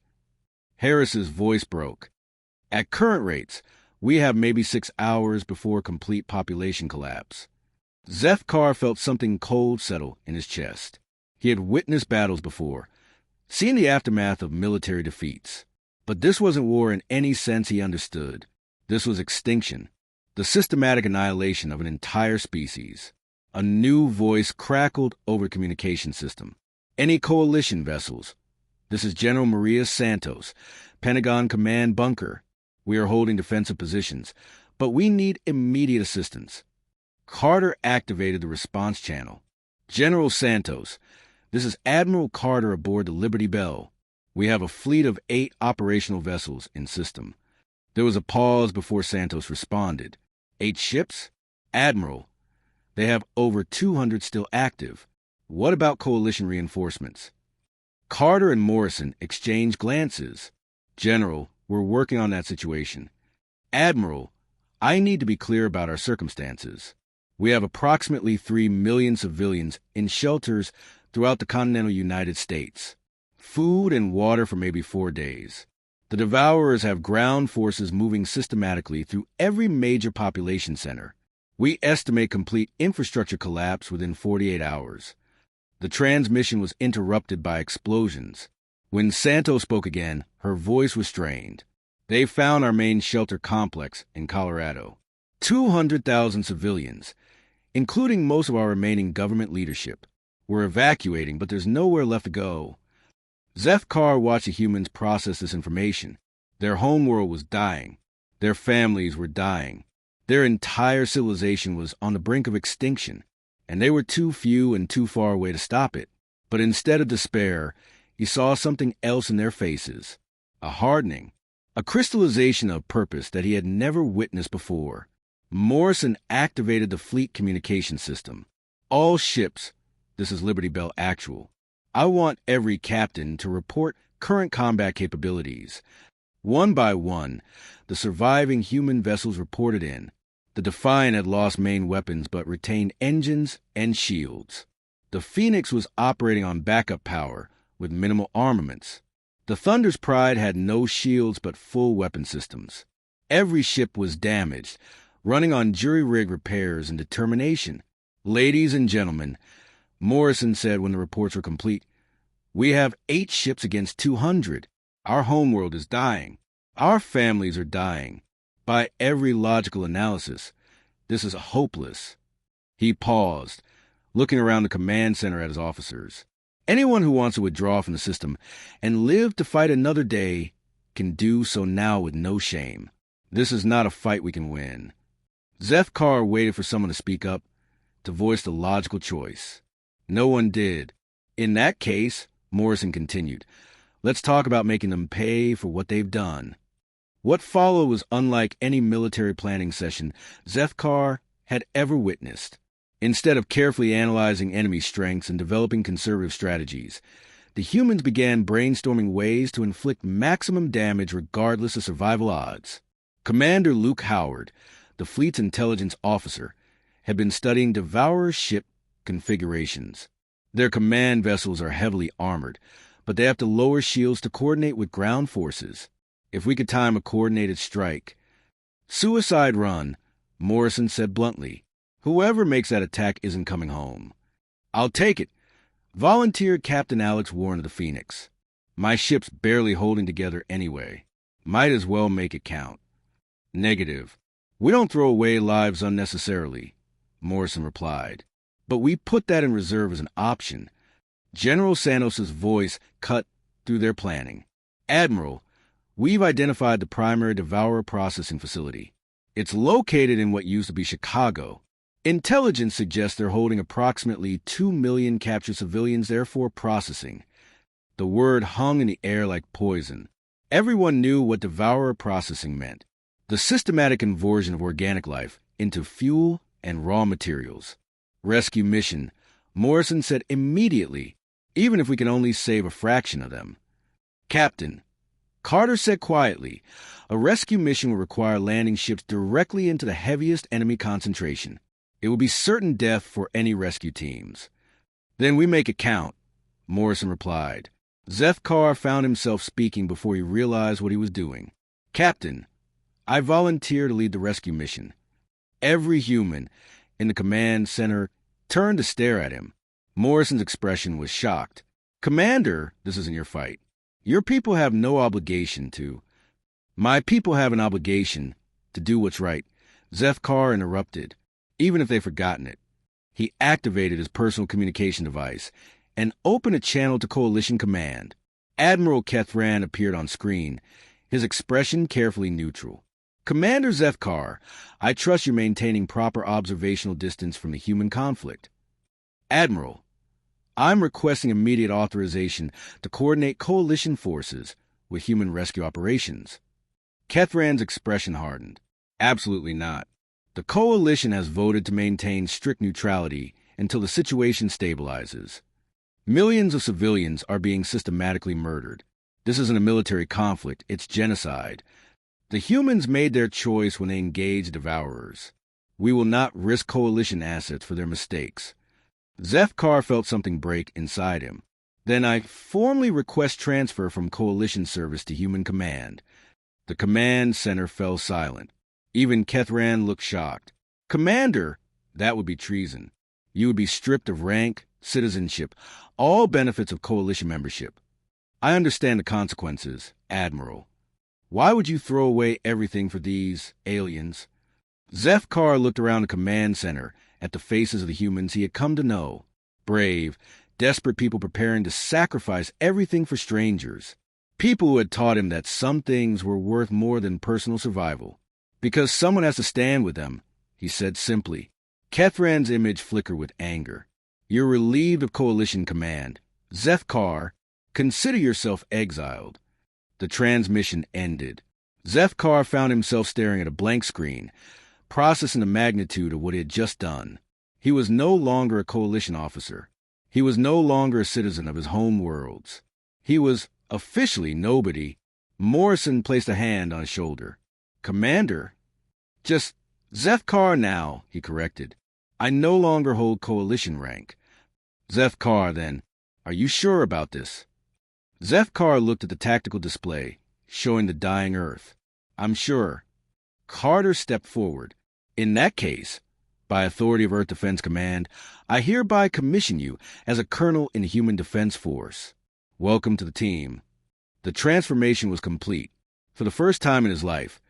Harris's voice broke. "At current rates, we have maybe 6 hours before complete population collapse." Zefkar felt something cold settle in his chest. He had witnessed battles before, seen the aftermath of military defeats. But this wasn't war in any sense he understood. This was extinction, the systematic annihilation of an entire species. A new voice crackled over the communication system. "Any coalition vessels? This is General Maria Santos, Pentagon Command Bunker. We are holding defensive positions, but we need immediate assistance." Carter activated the response channel. "General Santos, this is Admiral Carter aboard the Liberty Bell. We have a fleet of 8 operational vessels in system." There was a pause before Santos responded. "8 ships? Admiral, they have over 200 still active. What about coalition reinforcements?" Carter and Morrison exchanged glances. "General, we're working on that situation." "Admiral, I need to be clear about our circumstances. We have approximately 3 million civilians in shelters throughout the continental United States. Food and water for maybe 4 days. The Devourers have ground forces moving systematically through every major population center. We estimate complete infrastructure collapse within 48 hours. The transmission was interrupted by explosions. When Santos spoke again, her voice was strained. "They found our main shelter complex in Colorado. 200,000 civilians, including most of our remaining government leadership. We're evacuating, but there's nowhere left to go." Zefkar watched the humans process this information. Their homeworld was dying. Their families were dying. Their entire civilization was on the brink of extinction, and they were too few and too far away to stop it. But instead of despair, he saw something else in their faces. A hardening, a crystallization of purpose that he had never witnessed before. Morrison activated the fleet communication system. "All ships, this is Liberty Bell Actual. I want every captain to report current combat capabilities." One by one, the surviving human vessels reported in. The Defiant had lost main weapons but retained engines and shields. The Phoenix was operating on backup power with minimal armaments. The Thunder's Pride had no shields but full weapon systems. Every ship was damaged, running on jury-rig repairs and determination. "Ladies and gentlemen," Morrison said when the reports were complete, "we have 8 ships against 200. Our homeworld is dying. Our families are dying. By every logical analysis, this is hopeless." He paused, looking around the command center at his officers. "Anyone who wants to withdraw from the system and live to fight another day can do so now with no shame. This is not a fight we can win." Zethkar waited for someone to speak up, to voice the logical choice. No one did. "In that case," Morrison continued, "let's talk about making them pay for what they've done." What followed was unlike any military planning session Zethkar had ever witnessed. Instead of carefully analyzing enemy strengths and developing conservative strategies, the humans began brainstorming ways to inflict maximum damage regardless of survival odds. Commander Luke Howard, the fleet's intelligence officer, had been studying Devourer ship configurations. Their command vessels are heavily armored, but they have to lower shields to coordinate with ground forces. If we could time a coordinated strike. "Suicide run," Morrison said bluntly. "Whoever makes that attack isn't coming home." "I'll take it," volunteered Captain Alex Warren of the Phoenix. "My ship's barely holding together anyway. Might as well make it count." "Negative. We don't throw away lives unnecessarily," Morrison replied. "But we put that in reserve as an option." General Santos' voice cut through their planning. "Admiral, we've identified the primary Devourer processing facility. It's located in what used to be Chicago. Intelligence suggests they're holding approximately 2 million captured civilians there for processing." The word hung in the air like poison. Everyone knew what Devourer processing meant: the systematic conversion of organic life into fuel and raw materials. "Rescue mission," Morrison said immediately, "even if we can only save a fraction of them." "Captain," Carter said quietly, "a rescue mission will require landing ships directly into the heaviest enemy concentration. It will be certain death for any rescue teams." "Then we make it count," Morrison replied. Zethkar found himself speaking before he realized what he was doing. "Captain, I volunteer to lead the rescue mission." Every human in the command center turned to stare at him. Morrison's expression was shocked. "Commander, this isn't your fight. Your people have no obligation to—" "My people have an obligation to do what's right," Zethkar interrupted, "even if they've forgotten it." He activated his personal communication device and opened a channel to Coalition Command. Admiral Kethran appeared on screen, his expression carefully neutral. "Commander Zethkar, I trust you're maintaining proper observational distance from the human conflict." "Admiral, I'm requesting immediate authorization to coordinate coalition forces with human rescue operations." Kethran's expression hardened. "Absolutely not. The coalition has voted to maintain strict neutrality until the situation stabilizes. Millions of civilians are being systematically murdered. This isn't a military conflict, it's genocide. The humans made their choice when they engaged Devourers. We will not risk coalition assets for their mistakes." Zethkar felt something break inside him. "Then I formally request transfer from coalition service to human command." The command center fell silent. Even Kethran looked shocked. "Commander, that would be treason. You would be stripped of rank, citizenship, all benefits of coalition membership." "I understand the consequences, Admiral. Why would you throw away everything for these aliens?" Zethkar looked around the command center at the faces of the humans he had come to know. Brave, desperate people preparing to sacrifice everything for strangers. People who had taught him that some things were worth more than personal survival. "Because someone has to stand with them," he said simply. Kethran's image flickered with anger. "You're relieved of coalition command. Zethkar, consider yourself exiled." The transmission ended. Zethkar found himself staring at a blank screen, processing the magnitude of what he had just done. He was no longer a coalition officer. He was no longer a citizen of his home worlds. He was officially nobody. Morrison placed a hand on his shoulder. "Commander, just Zethkar now," he corrected. "I no longer hold coalition rank." "Zethkar, then. Are you sure about this?" Zethkar looked at the tactical display, showing the dying Earth. "I'm sure." Carter stepped forward. In that case, by authority of Earth Defense Command, I hereby commission you as a colonel in the Human Defense Force. Welcome to the team. The transformation was complete. For the first time in his life,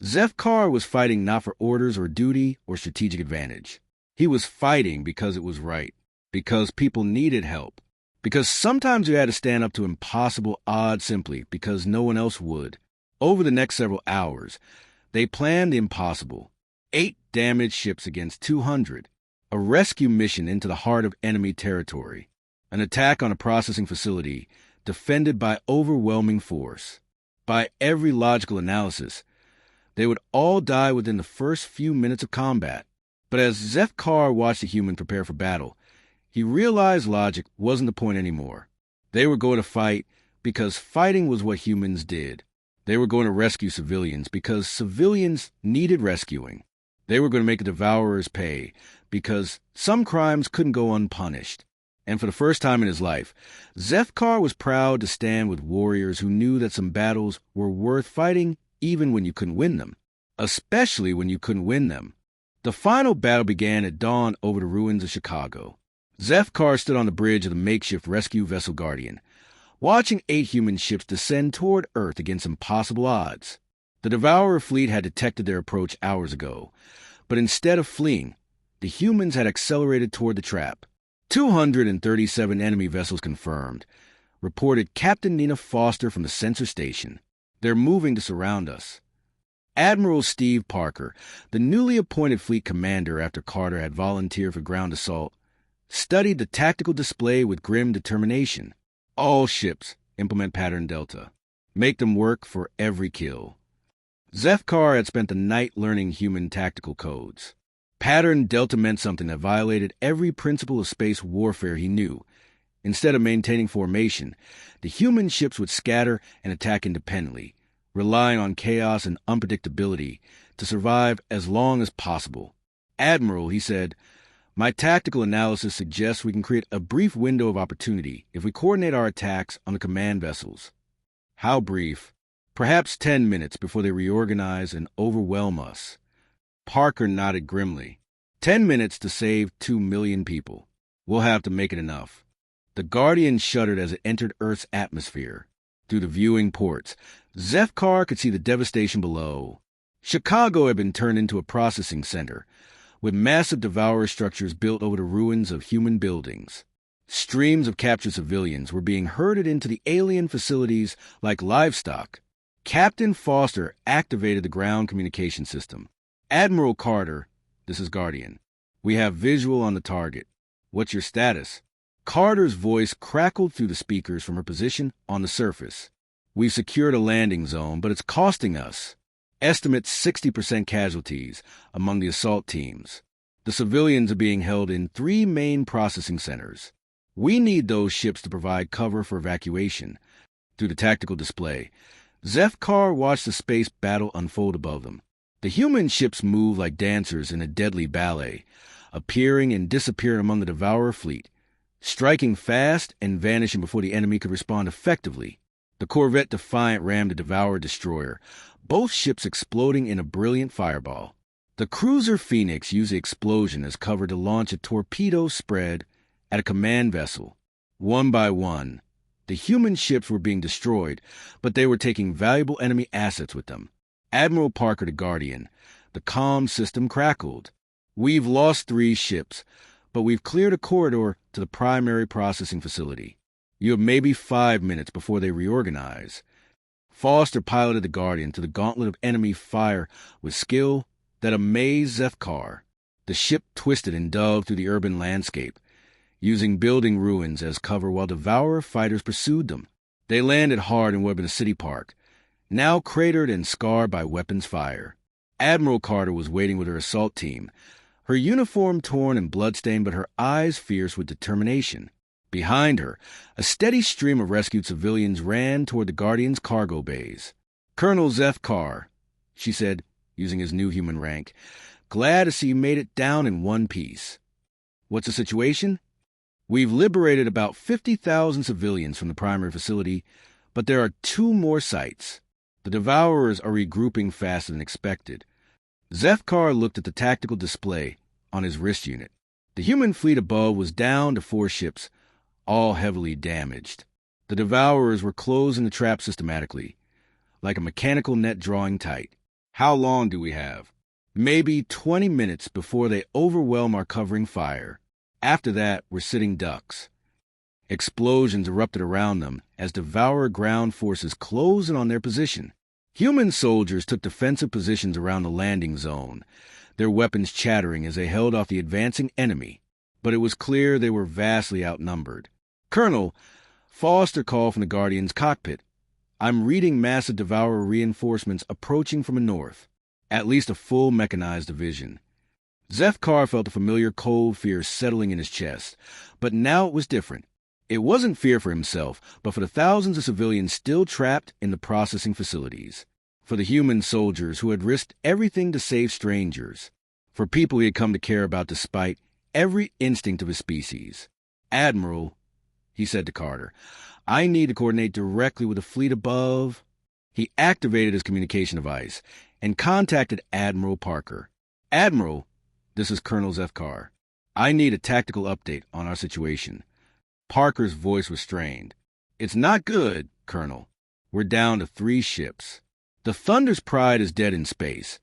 Zefkar was fighting not for orders or duty or strategic advantage. He was fighting because it was right, because people needed help, because sometimes you had to stand up to impossible odds simply because no one else would. Over the next several hours, they planned the impossible. 8 damaged ships against 200. A rescue mission into the heart of enemy territory. An attack on a processing facility defended by overwhelming force. By every logical analysis, they would all die within the first few minutes of combat. But as Zefkar watched the human prepare for battle, he realized logic wasn't the point anymore. They were going to fight because fighting was what humans did. They were going to rescue civilians because civilians needed rescuing. They were going to make the devourers pay because some crimes couldn't go unpunished. And for the first time in his life, Zefkar was proud to stand with warriors who knew that some battles were worth fighting even when you couldn't win them. Especially when you couldn't win them. The final battle began at dawn over the ruins of Chicago. Zefkar stood on the bridge of the makeshift rescue vessel Guardian, watching 8 human ships descend toward Earth against impossible odds. The Devourer fleet had detected their approach hours ago, but instead of fleeing, the humans had accelerated toward the trap. 237 enemy vessels confirmed, reported Captain Nina Foster from the sensor station. They're moving to surround us. Admiral Steve Parker, the newly appointed fleet commander after Carter had volunteered for ground assault, studied the tactical display with grim determination. All ships implement Pattern Delta. Make them work for every kill. Zefkar had spent the night learning human tactical codes. Pattern Delta meant something that violated every principle of space warfare he knew. Instead of maintaining formation, the human ships would scatter and attack independently, relying on chaos and unpredictability to survive as long as possible. Admiral, he said, my tactical analysis suggests we can create a brief window of opportunity if we coordinate our attacks on the command vessels. How brief? Perhaps 10 minutes before they reorganize and overwhelm us. Parker nodded grimly. 10 minutes to save 2 million people. We'll have to make it enough. The Guardian shuddered as it entered Earth's atmosphere. Through the viewing ports, Zefkar could see the devastation below. Chicago had been turned into a processing center, with massive devourer structures built over the ruins of human buildings. Streams of captured civilians were being herded into the alien facilities like livestock. Captain Foster activated the ground communication system. Admiral Carter, this is Guardian. We have visual on the target. What's your status? Carter's voice crackled through the speakers from her position on the surface. We've secured a landing zone, but it's costing us. Estimate 60% casualties among the assault teams. The civilians are being held in 3 main processing centers. We need those ships to provide cover for evacuation. Through the tactical display, Zefkar watched the space battle unfold above them. The human ships moved like dancers in a deadly ballet, appearing and disappearing among the Devourer fleet, striking fast and vanishing before the enemy could respond effectively. The corvette Defiant rammed the Devourer destroyer, both ships exploding in a brilliant fireball. The cruiser Phoenix used the explosion as cover to launch a torpedo spread at a command vessel. One by one, the human ships were being destroyed, but they were taking valuable enemy assets with them. Admiral Parker, the Guardian, the comm system crackled. We've lost 3 ships, but we've cleared a corridor to the primary processing facility. You have maybe 5 minutes before they reorganize. Foster piloted the Guardian to the gauntlet of enemy fire with skill that amazed Zefkar. The ship twisted and dug through the urban landscape, using building ruins as cover while Devourer fighters pursued them. They landed hard in what had been a city park, now cratered and scarred by weapons fire. Admiral Carter was waiting with her assault team, her uniform torn and bloodstained, but her eyes fierce with determination. Behind her, a steady stream of rescued civilians ran toward the Guardian's cargo bays. Colonel Zefkar, she said, using his new human rank, glad to see you made it down in one piece. What's the situation? We've liberated about 50,000 civilians from the primary facility, but there are 2 more sites. The Devourers are regrouping faster than expected. Zefkar looked at the tactical display on his wrist unit. The human fleet above was down to 4 ships, all heavily damaged. The Devourers were closing the trap systematically, like a mechanical net drawing tight. How long do we have? Maybe 20 minutes before they overwhelm our covering fire. After that, we're sitting ducks. Explosions erupted around them as Devourer ground forces closed in on their position. Human soldiers took defensive positions around the landing zone, their weapons chattering as they held off the advancing enemy. But it was clear they were vastly outnumbered. "Colonel," Foster called from the Guardian's cockpit, "I'm reading massive Devourer reinforcements approaching from the north. At least a full mechanized division." Zefkar felt a familiar cold fear settling in his chest, but now it was different. It wasn't fear for himself, but for the thousands of civilians still trapped in the processing facilities. For the human soldiers who had risked everything to save strangers. For people he had come to care about despite every instinct of his species. "Admiral," he said to Carter, "I need to coordinate directly with the fleet above." He activated his communication device and contacted Admiral Parker. "Admiral, this is Colonel Zefkar. I need a tactical update on our situation." Parker's voice was strained. "It's not good, Colonel. We're down to 3 ships. The Thunder's Pride is dead in space.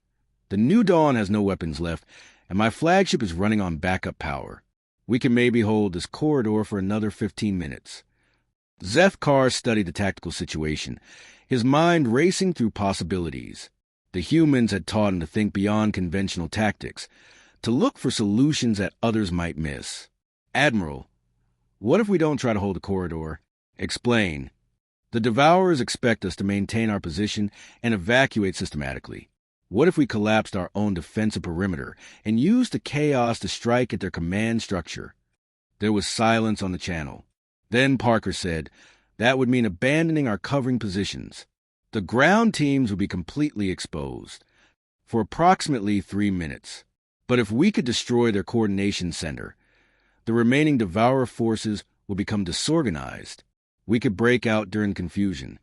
The New Dawn has no weapons left, and my flagship is running on backup power. We can maybe hold this corridor for another 15 minutes. Zefkar studied the tactical situation, his mind racing through possibilities. The humans had taught him to think beyond conventional tactics, to look for solutions that others might miss. "Admiral, what if we don't try to hold the corridor?" "Explain." "The Devourers expect us to maintain our position and evacuate systematically. What if we collapsed our own defensive perimeter and used the chaos to strike at their command structure?" There was silence on the channel. Then Parker said, "That would mean abandoning our covering positions. The ground teams would be completely exposed for approximately 3 minutes. But if we could destroy their coordination center, the remaining Devourer forces will become disorganized. We could break out during confusion.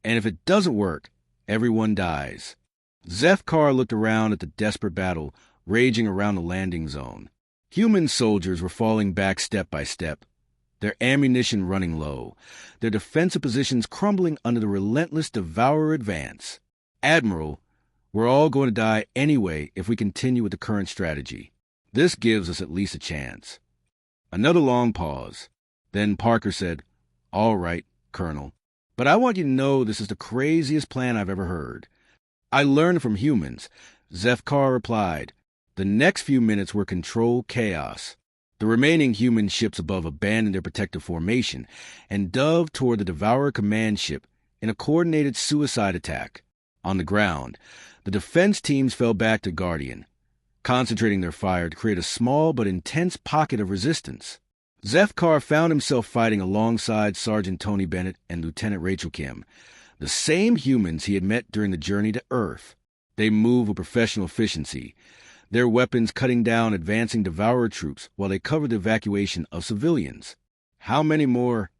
And if it doesn't work, everyone dies." Zefkar looked around at the desperate battle raging around the landing zone. Human soldiers were falling back step by step, their ammunition running low, their defensive positions crumbling under the relentless Devourer advance. "Admiral, we're all going to die anyway if we continue with the current strategy. This gives us at least a chance." Another long pause. Then Parker said, "All right, Colonel. But I want you to know this is the craziest plan I've ever heard." "I learned from humans," Zefkar replied. "The next few minutes were controlled chaos." The remaining human ships above abandoned their protective formation and dove toward the Devourer command ship in a coordinated suicide attack. On the ground, the defense teams fell back to Guardian, concentrating their fire to create a small but intense pocket of resistance. Zefkar found himself fighting alongside Sergeant Tony Bennett and Lieutenant Rachel Kim, the same humans he had met during the journey to Earth. They moved with professional efficiency, their weapons cutting down advancing Devourer troops while they covered the evacuation of civilians. "How many more?"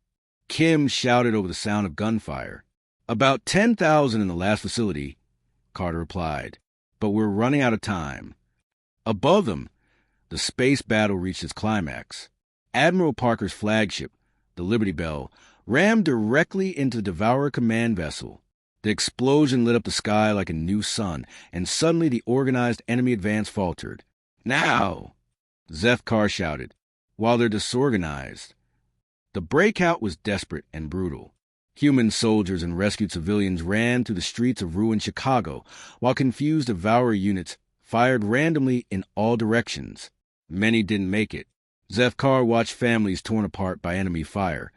Kim shouted over the sound of gunfire. "About 10,000 in the last facility," Carter replied. "But we're running out of time." Above them, the space battle reached its climax. Admiral Parker's flagship, the Liberty Bell, rammed directly into the Devourer command vessel. The explosion lit up the sky like a new sun, and suddenly the organized enemy advance faltered. "Now!" Zefkar shouted. "While they're disorganized." The breakout was desperate and brutal. Human soldiers and rescued civilians ran through the streets of ruined Chicago, while confused Devourer units fired randomly in all directions. Many didn't make it. Zefkar watched families torn apart by enemy fire,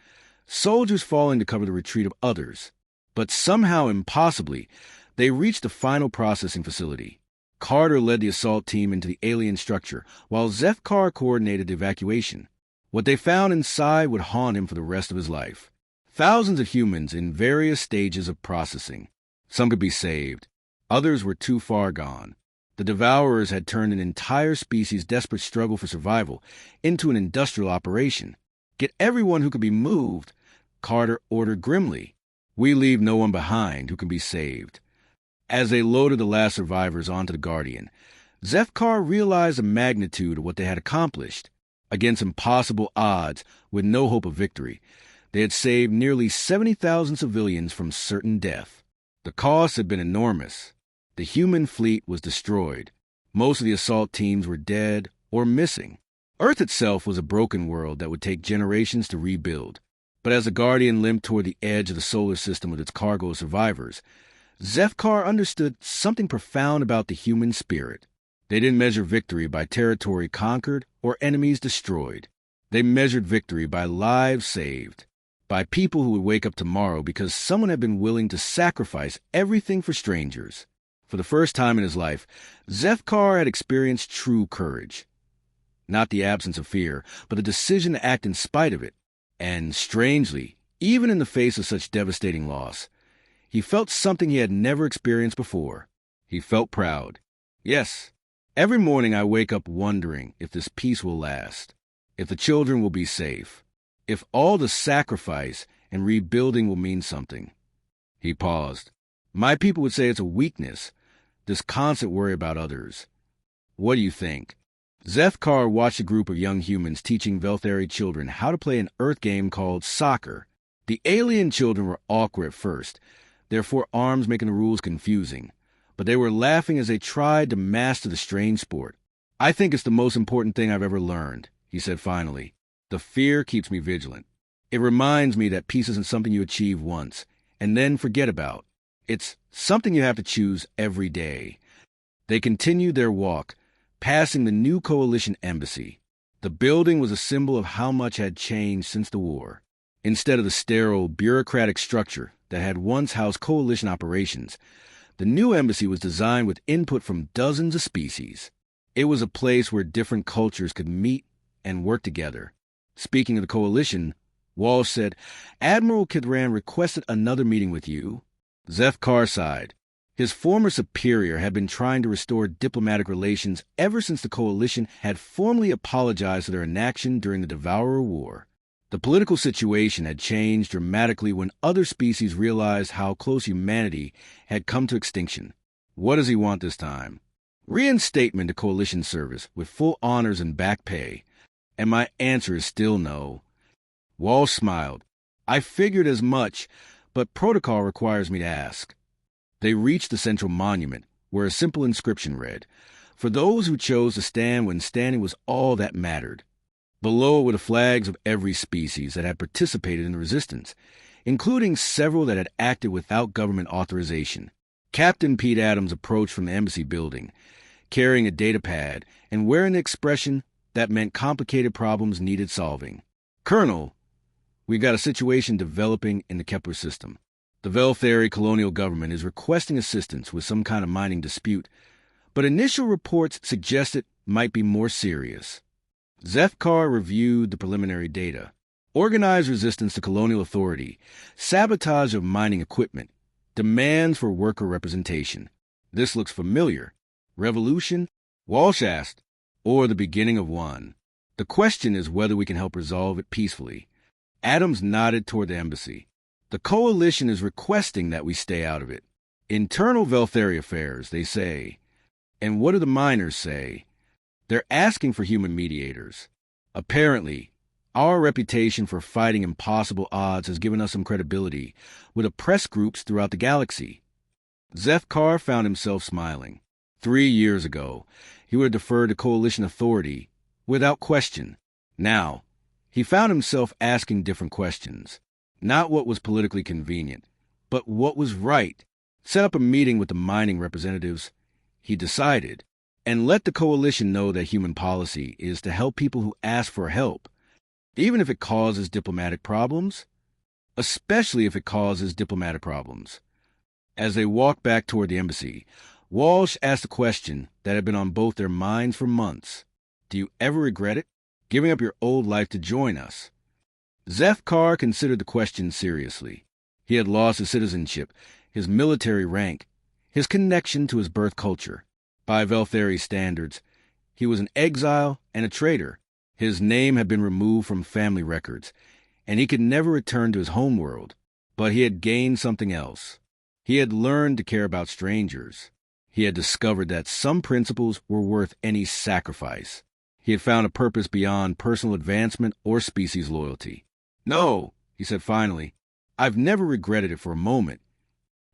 soldiers falling to cover the retreat of others. But somehow, impossibly, they reached the final processing facility. Carter led the assault team into the alien structure, while Zefkar coordinated the evacuation. What they found inside would haunt him for the rest of his life. Thousands of humans in various stages of processing. Some could be saved. Others were too far gone. The Devourers had turned an entire species' desperate struggle for survival into an industrial operation. "Get everyone who could be moved," Carter ordered grimly. "We leave no one behind who can be saved." As they loaded the last survivors onto the Guardian, Zefkar realized the magnitude of what they had accomplished. Against impossible odds, with no hope of victory, they had saved nearly 70,000 civilians from certain death. The cost had been enormous. The human fleet was destroyed. Most of the assault teams were dead or missing. Earth itself was a broken world that would take generations to rebuild. But as the Guardian limped toward the edge of the solar system with its cargo of survivors, Zefkar understood something profound about the human spirit. They didn't measure victory by territory conquered or enemies destroyed. They measured victory by lives saved, by people who would wake up tomorrow because someone had been willing to sacrifice everything for strangers. For the first time in his life, Zefkar had experienced true courage. Not the absence of fear, but the decision to act in spite of it. And strangely, even in the face of such devastating loss, he felt something he had never experienced before. He felt proud. Yes, every morning I wake up wondering if this peace will last, if the children will be safe, if all the sacrifice and rebuilding will mean something. He paused. My people would say it's a weakness, this constant worry about others. What do you think? Zefkar watched a group of young humans teaching Velthari children how to play an Earth game called soccer. The alien children were awkward at first, their four arms making the rules confusing, but they were laughing as they tried to master the strange sport. I think it's the most important thing I've ever learned, he said finally. The fear keeps me vigilant. It reminds me that peace isn't something you achieve once and then forget about. It's something you have to choose every day. They continued their walk, passing the new coalition embassy. The building was a symbol of how much had changed since the war. Instead of the sterile, bureaucratic structure that had once housed coalition operations, the new embassy was designed with input from dozens of species. It was a place where different cultures could meet and work together. Speaking of the coalition, Walsh said, Admiral Kidran requested another meeting with you. Zefkar sighed. His former superior had been trying to restore diplomatic relations ever since the coalition had formally apologized for their inaction during the Devourer War. The political situation had changed dramatically when other species realized how close humanity had come to extinction. What does he want this time? Reinstatement to coalition service with full honors and back pay. And my answer is still no. Walsh smiled. I figured as much, but protocol requires me to ask. They reached the central monument, where a simple inscription read, For those who chose to stand when standing was all that mattered. Below were the flags of every species that had participated in the resistance, including several that had acted without government authorization. Captain Pete Adams approached from the embassy building, carrying a data pad and wearing the expression that meant complicated problems needed solving. Colonel, we've got a situation developing in the Kepler system. The Velthari colonial government is requesting assistance with some kind of mining dispute, but initial reports suggest it might be more serious. Zefkar reviewed the preliminary data. Organized resistance to colonial authority, sabotage of mining equipment, demands for worker representation. This looks familiar. Revolution? Walsh asked, or the beginning of one. The question is whether we can help resolve it peacefully. Adams nodded toward the embassy. The coalition is requesting that we stay out of it. Internal Velthari affairs, they say. And what do the miners say? They're asking for human mediators. Apparently, our reputation for fighting impossible odds has given us some credibility with oppressed groups throughout the galaxy. Zefkar found himself smiling. 3 years ago, he would have deferred to coalition authority without question. Now, he found himself asking different questions. Not what was politically convenient, but what was right. Set up a meeting with the mining representatives, he decided, and let the coalition know that human policy is to help people who ask for help, even if it causes diplomatic problems, especially if it causes diplomatic problems. As they walked back toward the embassy, Walsh asked a question that had been on both their minds for months. Do you ever regret it? Giving up your old life to join us? Zefkar considered the question seriously. He had lost his citizenship, his military rank, his connection to his birth culture. By Velthari standards, he was an exile and a traitor. His name had been removed from family records, and he could never return to his homeworld. But he had gained something else. He had learned to care about strangers. He had discovered that some principles were worth any sacrifice. He had found a purpose beyond personal advancement or species loyalty. "No," he said finally, "I've never regretted it for a moment."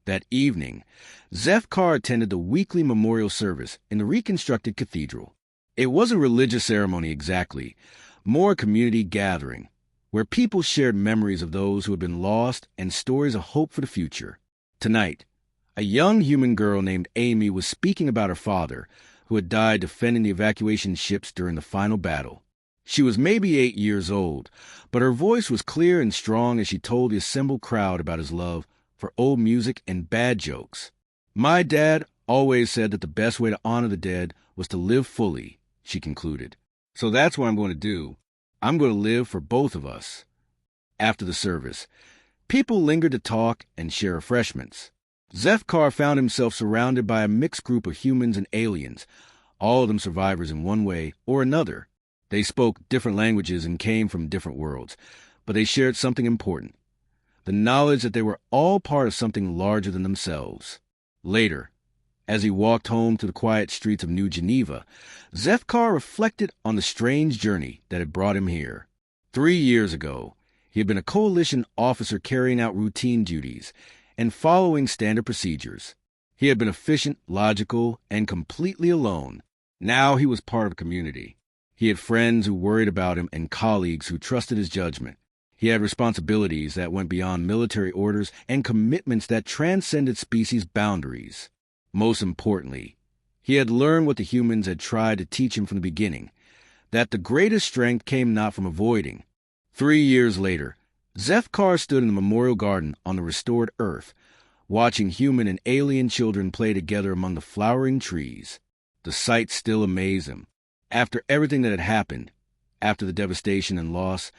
That evening, Zefkar attended the weekly memorial service in the reconstructed cathedral. It wasn't a religious ceremony exactly, more a community gathering, where people shared memories of those who had been lost and stories of hope for the future. Tonight, a young human girl named Amy was speaking about her father, who had died defending the evacuation ships during the final battle. She was maybe 8 years old, but her voice was clear and strong as she told the assembled crowd about his love for old music and bad jokes. "My dad always said that the best way to honor the dead was to live fully," she concluded. "So that's what I'm going to do. I'm going to live for both of us." After the service, people lingered to talk and share refreshments. Zefkar found himself surrounded by a mixed group of humans and aliens, all of them survivors in one way or another. They spoke different languages and came from different worlds, but they shared something important: the knowledge that they were all part of something larger than themselves. Later, as he walked home to the quiet streets of New Geneva, Zefkar reflected on the strange journey that had brought him here. 3 years ago, he had been a coalition officer carrying out routine duties and following standard procedures. He had been efficient, logical, and completely alone. Now he was part of a community. He had friends who worried about him and colleagues who trusted his judgment. He had responsibilities that went beyond military orders and commitments that transcended species boundaries. Most importantly, he had learned what the humans had tried to teach him from the beginning, that the greatest strength came not from avoiding. 3 years later, Zefkar stood in the memorial garden on the restored Earth, watching human and alien children play together among the flowering trees. The sight still amazed him. After everything that had happened, after the devastation and loss,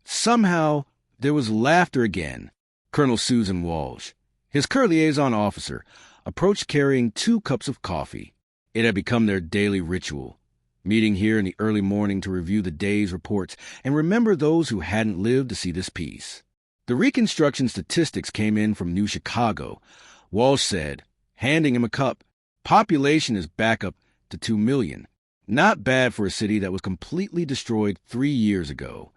somehow there was laughter again. Colonel Susan Walsh, his Cur liaison officer, approached carrying 2 cups of coffee. It had become their daily ritual, meeting here in the early morning to review the day's reports and remember those who hadn't lived to see this piece. The reconstruction statistics came in from New Chicago. Walsh said, handing him a cup, "Population is back up to 2 million. Not bad for a city that was completely destroyed 3 years ago."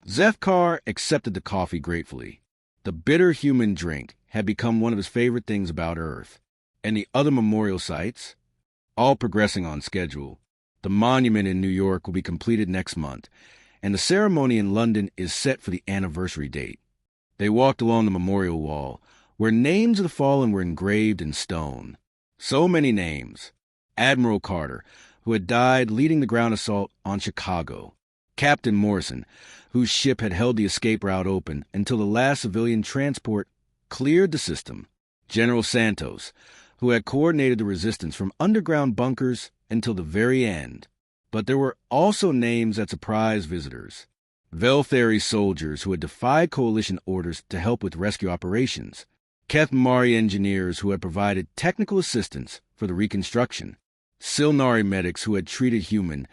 Zefkar accepted the coffee gratefully. The bitter human drink had become one of his favorite things about Earth. And the other memorial sites, all progressing on schedule. The monument in New York will be completed next month, and the ceremony in London is set for the anniversary date. They walked along the memorial wall, where names of the fallen were engraved in stone. So many names. Admiral Carter, who had died leading the ground assault on Chicago. Captain Morrison, whose ship had held the escape route open until the last civilian transport cleared the system. General Santos, who had coordinated the resistance from underground bunkers until the very end. But there were also names that surprised visitors. Velthari soldiers who had defied coalition orders to help with rescue operations. Kethmari engineers who had provided technical assistance for the reconstruction. Silnari medics who had treated human,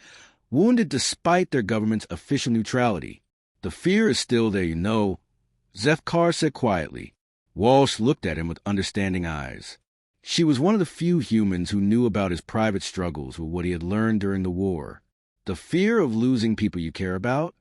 wounded despite their government's official neutrality. "The fear is still there, you know," Zefkar said quietly. Walsh looked at him with understanding eyes. She was one of the few humans who knew about his private struggles with what he had learned during the war. The fear of losing people you care about?